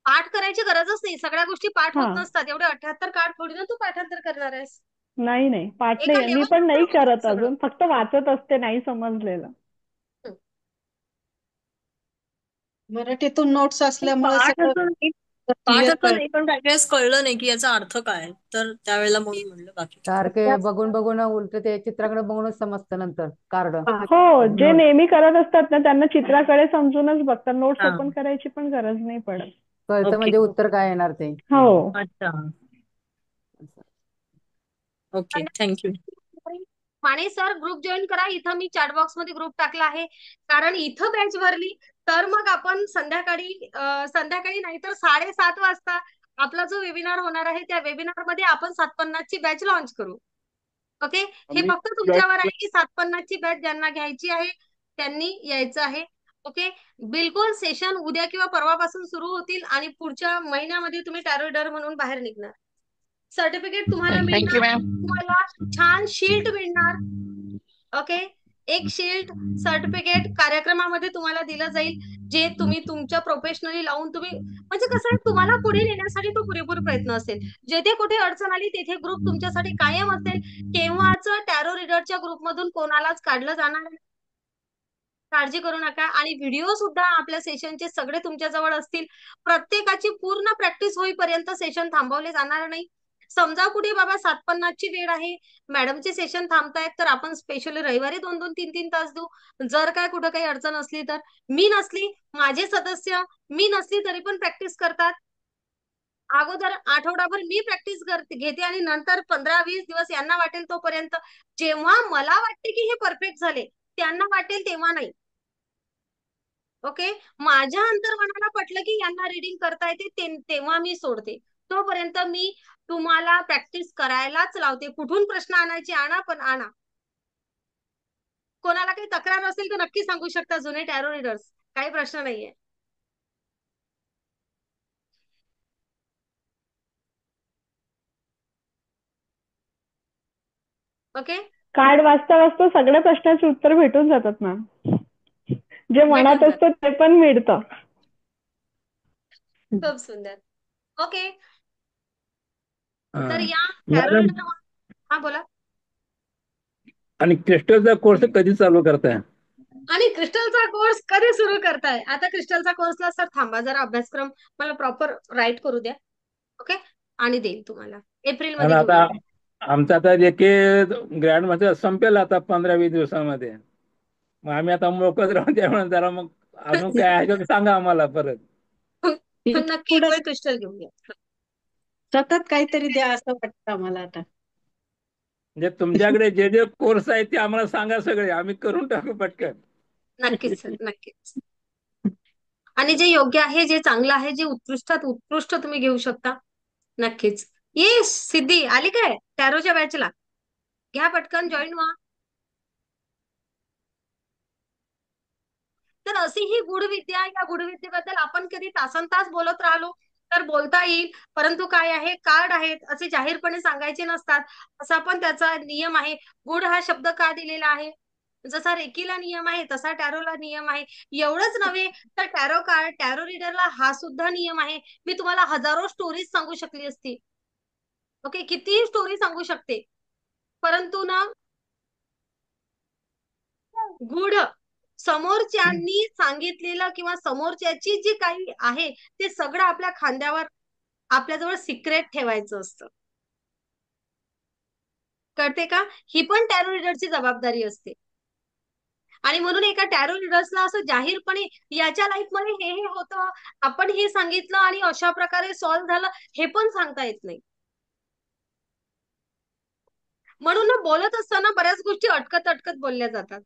Speaker 1: पाठ करायची गरजच नाही, सगळ्या गोष्टी पाठ होत
Speaker 10: हा.
Speaker 1: नसतात. एवढे 78 कार्ड थोडी ना तू पाठांतर करणार आहेस.
Speaker 10: नाही नाही, पाठ
Speaker 1: एका
Speaker 10: नाही, मी पण नाही
Speaker 1: लेवलवर
Speaker 10: करत
Speaker 1: सगळं.
Speaker 10: अजून, फक्त वाचत असते नाही समजलेलं.
Speaker 7: मराठीतून नोट्स असल्यामुळे
Speaker 8: पाठ
Speaker 7: सगळं
Speaker 8: असं नाही, पाठ
Speaker 7: क्लिअर
Speaker 8: असं
Speaker 7: कळत.
Speaker 8: नाही, पण काही वेळेस कळलं नाही की याचा अर्थ काय, तर त्यावेळेला म्हणून म्हणलं. बाकी
Speaker 9: सारखे बघून बघून उलट ते चित्राकडे बघूनच समजतं नंतर कार्ड.
Speaker 10: हो, जे नेहमी करत असतात ना त्यांना चित्राकडे समजूनच बघतात, नोट्स
Speaker 8: हा.
Speaker 10: ओपन करायची पण गरज नाही पडत.
Speaker 9: कळतं
Speaker 8: ओके.
Speaker 9: म्हणजे उत्तर काय येणार ते.
Speaker 10: हो.
Speaker 8: अच्छा. Okay, thank you.
Speaker 1: Mane sir group join करा. इथं मी चॅट बॉक्स मध्ये ग्रुप टाकला आहे. कारण इथं बॅच भरली तर मग आपण संध्याकाळी नाही तर 7:30 वाजता आपला जो वेबिनार होणार आहे त्या वेबिनार मध्ये आपण 750 ची बॅच लॉन्च करू. ओके, हे फक्त तुमच्यावर आहे की 750 ची बॅच ज्यांना घ्यायची आहे त्यांनी यायचं आहे. ओके, बिलकुल सेशन उद्या किंवा परवापासून सुरू होतील आणि पुढच्या महिन्यामध्ये तुम्ही टॅरो रीडर म्हणून बाहेर निघणार. सर्टिफिकेट तुम्हाला
Speaker 5: थँक्यू
Speaker 1: मिळणार,
Speaker 5: मॅम.
Speaker 1: तुम्हाला छान शील्ड मिळणार. ओके, एक शील्ड सर्टिफिकेट कार्यक्रमामध्ये तुम्हाला दिलं जाईल, जे तुम्ही तुमच्या प्रोफेशनली लावून तुम्ही, म्हणजे कसं आहे, तुम्हाला पुढे नेण्यासाठी तो पुरेपूर प्रयत्न असेल. जेथे कुठे अडचण आली तेथे ग्रुप तुमच्यासाठी कायम असेल. केव्हाच टॅरो रीडरच्या ग्रुपमधून कोणालाच काढलं जाणार नाही. काळजी करू नका. आणि व्हिडिओ सुद्धा आपल्या सेशनचे सगळे तुमच्या जवळ असतील. प्रत्येकाची पूर्ण प्रॅक्टिस होईपर्यंत सेशन थांबवले जाणार नाही. समजा कुठे बाबा 7:50 ची वेळ आहे, मॅडमचे सेशन थांबतायत, तर आपण स्पेशली रविवारी 2-2, 3-3 तास देऊ. जर काय कुठं काही अडचण असली तर मी नसली, माझे सदस्य मी नसली तरी पण प्रॅक्टिस करतात. अगोदर आठवडाभर मी प्रॅक्टिस घेते आणि नंतर 15-20 दिवस यांना वाटेल तोपर्यंत. जेव्हा मला वाटते की हे परफेक्ट झाले, त्यांना वाटेल तेव्हा नाही. ओके, माझ्या अंतर्मनाला पटलं की यांना रीडिंग करता येते तेव्हा मी सोडते. तोपर्यंत मी तुम्हाला प्रॅक्टिस करायलाच लावते. कुठून प्रश्न आणायचे आणा, पण आणा. कोणाला काही तक्रार असेल तर नक्की सांगू शकता जुने टॅरो रीडर्स, काही प्रश्न नाहीये. ओके,
Speaker 10: कार्ड वाचता वाचता सगळ्या प्रश्नांची उत्तर भेटून जातात मॅम. जे मनात
Speaker 1: भेटून
Speaker 10: असतं ते पण मिळतं.
Speaker 1: खूप सुंदर. ओके, तर
Speaker 6: हा.
Speaker 1: या टॅरो
Speaker 6: मॅडम,
Speaker 1: रीडर. हा बोला.
Speaker 6: आणि क्रिस्टलचा कोर्स कधी चालू करताय?
Speaker 1: आणि क्रिस्टलचा कोर्स कधी सुरू करताय? आता क्रिस्टलचा कोर्सला सर थांबा जरा, अभ्यासक्रम मला प्रॉपर राईट करू द्या. ओके, आणि देईल तुम्हाला एप्रिल
Speaker 6: आणि
Speaker 1: मध्ये घेऊन
Speaker 6: आता
Speaker 1: येईल.
Speaker 6: आमचा आता जे ग्रँड मध्ये संपेल आता 15-20 दिवसामध्ये. मग आम्ही आता मोकळच राहू, त्यामुळे जरा मग अजून काय आहे का सांगा आम्हाला परत.
Speaker 1: नक्की
Speaker 7: पुढे
Speaker 1: क्रिस्टल घेऊन या.
Speaker 7: सतत काहीतरी द्या असं वाटतं आम्हाला आता.
Speaker 6: म्हणजे तुमच्याकडे जे जे कोर्स आहेत ते आम्हाला सांगा सगळे, आम्ही करून टाकू पटकन.
Speaker 1: नक्कीच सर, नक्कीच. आणि जे योग्य आहे, जे चांगलं आहे, जे उत्कृष्टात उत्कृष्ट तुम्ही घेऊ शकता. नक्कीच. ये सिद्धी आली काय टॅरोच्या बॅचला? घ्या पटकन, जॉईन व्हा. तर अशी ही गुढ विद्या, या गुढ विद्येबद्दल आपण कधी तासन तास बोलत राहिलो तर बोलता येईल, परंतु काय आहे, कार्ड आहेत असे जाहीरपणे सांगायचे नसतात, असा पण त्याचा नियम आहे. गुढ हा शब्द का दिलेला आहे? जसा रेकीला नियम आहे तसा टॅरोला नियम आहे. एवढंच नव्हे तर टॅरो रीडरला हा सुद्धा नियम आहे. मी तुम्हाला हजारो स्टोरीज सांगू शकली असती. ओके, कितीही स्टोरी सांगू शकते, परंतु ना गुढ समोरच्यांनी सांगितलेलं किंवा समोरच्याची जी काही आहे ते सगळं आपल्या खांद्यावर, आपल्याजवळ सिक्रेट ठेवायचं असतं. कळते का? ही पण टॅरो रीडरची जबाबदारी असते. आणि म्हणून एका टॅरो रीडर्सला असं जाहीरपणे याच्या लाईफमध्ये हे हे होतं, आपण हे सांगितलं आणि अशा प्रकारे सॉल्व्ह झालं, हे पण सांगता येत नाही. म्हणून ना बोलत असताना बऱ्याच गोष्टी अटकत अटकत बोलल्या जातात.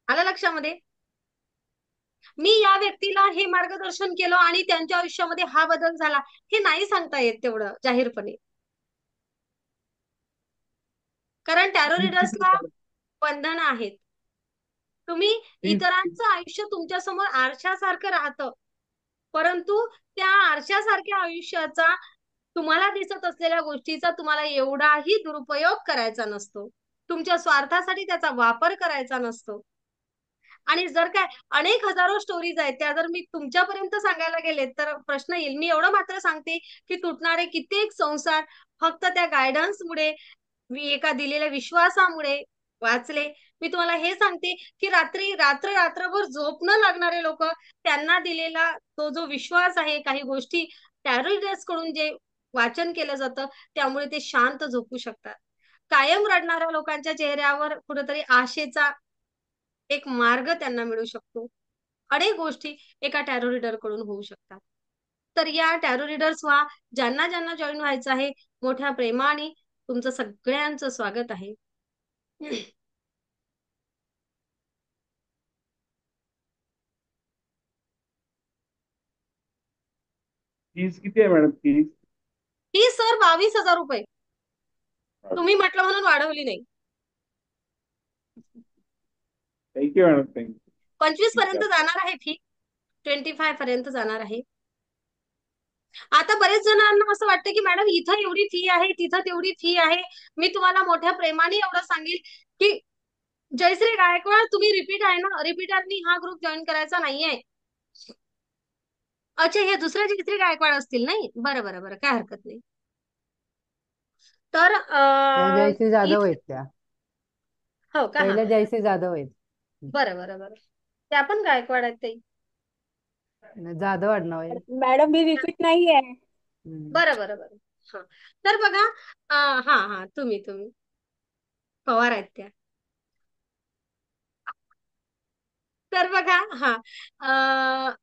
Speaker 1: आलं लक्षामध्ये? मी या व्यक्तीला हे मार्गदर्शन केलं आणि त्यांच्या आयुष्यामध्ये हा बदल झाला, हे नाही सांगता येत तेवढं जाहीरपणे. कारण टॅरो रीडर्सला बंधन आहेत. तुम्ही इतरांचं आयुष्य तुमच्या समोर आरशासारखं राहतं, परंतु त्या आरशासारख्या आयुष्याचा, तुम्हाला दिसत असलेल्या गोष्टीचा तुम्हाला एवढाही दुरुपयोग करायचा नसतो. तुमच्या स्वार्थासाठी त्याचा वापर करायचा नसतो. आणि जर काय अनेक हजारो स्टोरीज आहेत, त्या जर मी तुमच्यापर्यंत सांगायला गेले तर प्रश्न येईल. मी एवढं मात्र सांगते की तुटणारे कित्येक संसार फक्त त्या गायडन्समुळे, एका दिलेल्या विश्वासामुळे वाचले. मी तुम्हाला हे सांगते की रात्रभर झोप न लागणारे लोक, त्यांना दिलेला तो जो विश्वास आहे, काही गोष्टी टॅरो कडून जे वाचन केलं जातं त्यामुळे ते शांत झोपू शकतात. कायम रडणाऱ्या लोकांच्या चेहऱ्यावर कुठेतरी आशेचा एक मार्ग त्यांना मिळू शकतो. अनेक गोष्टी एका टॅरो रीडर कडून होऊ शकतात. तर या टॅरो रीडर्स व्हा. ज्यांना ज्यांना जॉईन व्हायचं आहे, मोठ्या प्रेमाने तुमचं सगळ्यांचं स्वागत आहे.
Speaker 6: फीस किती आहे मॅडम? फीस
Speaker 1: ही सर 22,000 रुपये. तुम्ही म्हटलं म्हणून वाढवली नाही.
Speaker 6: Thank you madam, thank you.
Speaker 1: 25 पर्यंत जाणार आहे फी, 25 पर्यंत जाणार आहे. आता बरेच जणांना असं वाटतं की मॅडम इथं एवढी फी आहे, तिथं तेवढी फी आहे. मी तुम्हाला मोठ्या प्रेमाने एवढं सांगेल की जयश्री गायकवाड तुम्ही रिपीट आहे ना, रिपीटरनी हा ग्रुप जॉईन करायचा नाहीये. अच्छा, हे दुसरे जयश्री गायकवाड असतील नाही? बरं बरं बरं, काय हरकत नाही. तर
Speaker 9: जयश्री जाधव आहेत त्या.
Speaker 1: हो का?
Speaker 9: पहिल्या जयश्री जाधव आहेत.
Speaker 1: बरं बरं बरं, त्या पण गायकवाड आहेत ते.
Speaker 9: जाधव आडनाव आहे.
Speaker 8: मॅडम मी रिपीट नाहीये.
Speaker 1: बरं बरं बरं, हा. तर बघा, हा हा, तुम्ही पवार आहेत त्या. तर बघा, हा, अं,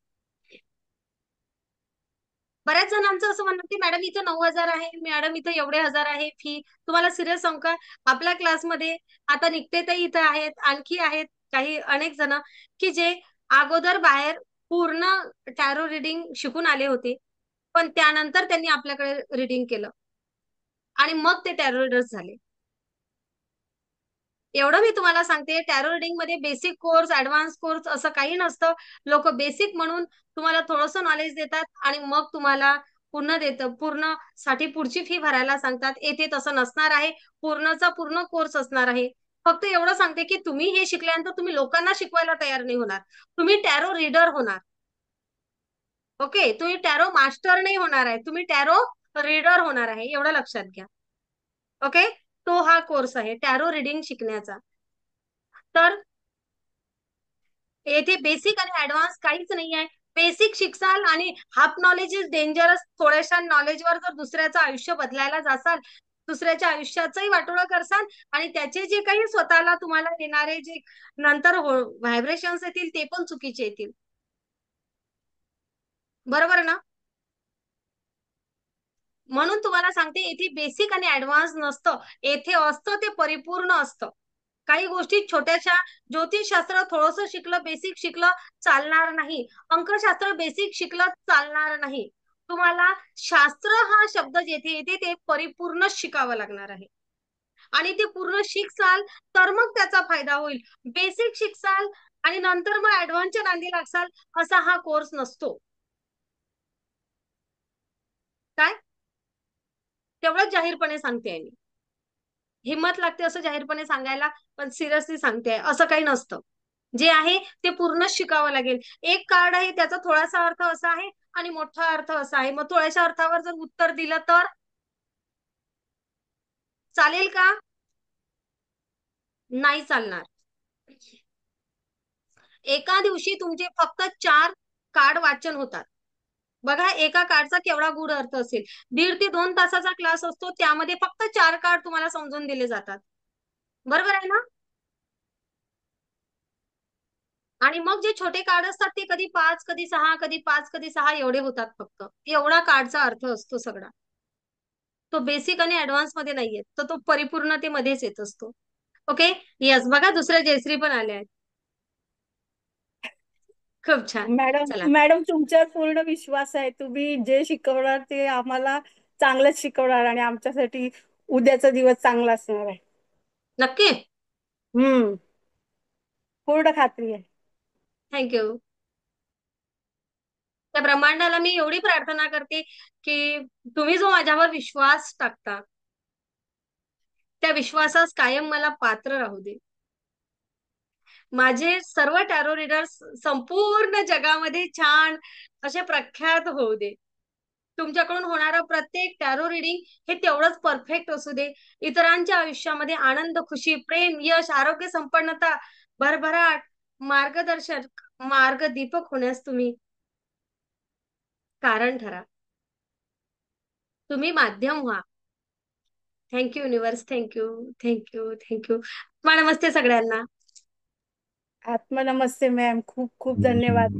Speaker 1: बऱ्याच जणांचं असं म्हणणं की मॅडम इथं 9,000 आहे, मॅडम इथं एवढे हजार आहे फी. तुम्हाला सिरियस सांगू का, आपल्या क्लासमध्ये आता निघते इथं आहेत, आणखी आहेत काही अनेक जण की जे अगोदर बाहेर पूर्ण टॅरो रिडिंग शिकून आले होते, पण त्यानंतर त्यांनी आपल्याकडे रिडिंग केलं आणि मग ते टॅरो रीडर्स झाले. एवढं मी तुम्हाला सांगते, टॅरो रिडिंग मध्ये बेसिक कोर्स, ऍडव्हान्स कोर्स असं काही नसतं. लोक बेसिक म्हणून तुम्हाला थोडंसं नॉलेज देतात आणि मग तुम्हाला पूर्ण साठी पुढची फी भरायला सांगतात. येथे तसं नसणार आहे, पूर्णचा पूर्ण कोर्स असणार आहे. फक्त एवढं सांगते की तुम्ही हे शिकल्यानंतर तुम्ही लोकांना शिकवायला तयार नाही होणार, तुम्ही टॅरो रीडर होणार. ओके, तुम्ही टॅरो मास्टर नाही होणार आहे, तुम्ही टॅरो रीडर होणार आहे, एवढं लक्षात घ्या. ओके, तो हा कोर्स आहे टॅरो रिडिंग शिकण्याचा. तर येथे बेसिक आणि ऍडव्हान्स काहीच नाही आहे. बेसिक शिकसाल आणि हाफ नॉलेज इज डेंजरस. थोड्याशा नॉलेजवर जर दुसऱ्याचं आयुष्य बदलायला जासाल, दुसऱ्याच्या आयुष्याचंही वाटोळं करसाल आणि त्याचे जे काही स्वतःला तुम्हाला येणारे जे नंतर व्हायब्रेशन्स येतील ते पण चुकीचे येतील. बरोबर ना? म्हणून तुम्हाला सांगते, येथे बेसिक आणि ऍडव्हान्स नसतं, येथे असतं ते परिपूर्ण असतं. काही गोष्टी छोट्याशा, ज्योतिषशास्त्र थोडंसं शिकलं, बेसिक शिकलं चालणार नाही. अंकशास्त्र बेसिक शिकलं चालणार नाही. तुम्हाला शास्त्र हा शब्द जेथे येते ते परिपूर्ण शिकावं लागणार आहे आणि ते पूर्ण शिकसाल तर मग त्याचा फायदा होईल. बेसिक शिकसाल आणि नंतर मग ऍडव्हान्सच्या नांदी लागसाल, असा हा कोर्स नसतो. काय तेवढंच जाहीरपणे सांगते मी. हिंमत लागते असं जाहीरपणे सांगायला, पण सिरियसली सांगते, असं काही नसतं. जे आहे ते पूर्ण शिकावं लागेल. एक कार्ड आहे त्याचा थोडासा अर्थ असा आहे आणि मोठा अर्थ असा आहे, मग थोड्याशा अर्थावर जर उत्तर दिलं तर चालेल का? नाही चालणार. एका दिवशी तुमचे फक्त 4 कार्ड वाचन होतात. बघा एका कार्डचा केवढा गूढ अर्थ असेल. 1.5 ते 2 तासाचा क्लास असतो, त्यामध्ये फक्त 4 कार्ड तुम्हाला समजून दिले जातात. बरोबर आहे ना? आणि मग जे छोटे कार्ड असतात ते कधी 5, कधी 6, कधी 5, कधी 6 एवढे होतात फक्त. एवढा कार्डचा अर्थ असतो सगळा. तो बेसिक आणि ऍडव्हान्स मध्ये नाहीये, तर तो परिपूर्णतेमध्येच येत असतो. Okay, yes. बघा दुसऱ्या जयश्री पण आल्या आहेत. खूप छान.
Speaker 14: मॅडम
Speaker 1: चला,
Speaker 14: मॅडम तुमच्यावर पूर्ण विश्वास आहे. तुम्ही जे शिकवणार ते आम्हाला चांगलंच शिकवणार आणि आमच्यासाठी उद्याचा दिवस चांगला असणार आहे.
Speaker 1: नक्की.
Speaker 14: पूर्ण खात्री आहे.
Speaker 1: थँक्यू. त्या ब्रह्मांडाला मी एवढी प्रार्थना करते की तुम्ही जो माझ्यावर विश्वास टाकता, त्या विश्वासास कायम मला पात्र राहू दे. माझे सर्व टॅरो रीडर्स संपूर्ण जगामध्ये छान असे प्रख्यात होऊ दे. तुमच्याकडून होणारं प्रत्येक टॅरो रिडिंग हे तेवढंच परफेक्ट असू दे. इतरांच्या आयुष्यामध्ये आनंद, खुशी, प्रेम, यश, आरोग्य, संपन्नता, भरभराट, मार्गदर्शक, मार्गदीपक होण्यास तुम्ही कारण ठरा. तुम्ही माध्यम व्हा. Thank you universe. Thank you, thank you, thank you. नमस्ते सगळ्यांना.
Speaker 14: आत्मनमस्ते मॅम. खूप खूप धन्यवाद.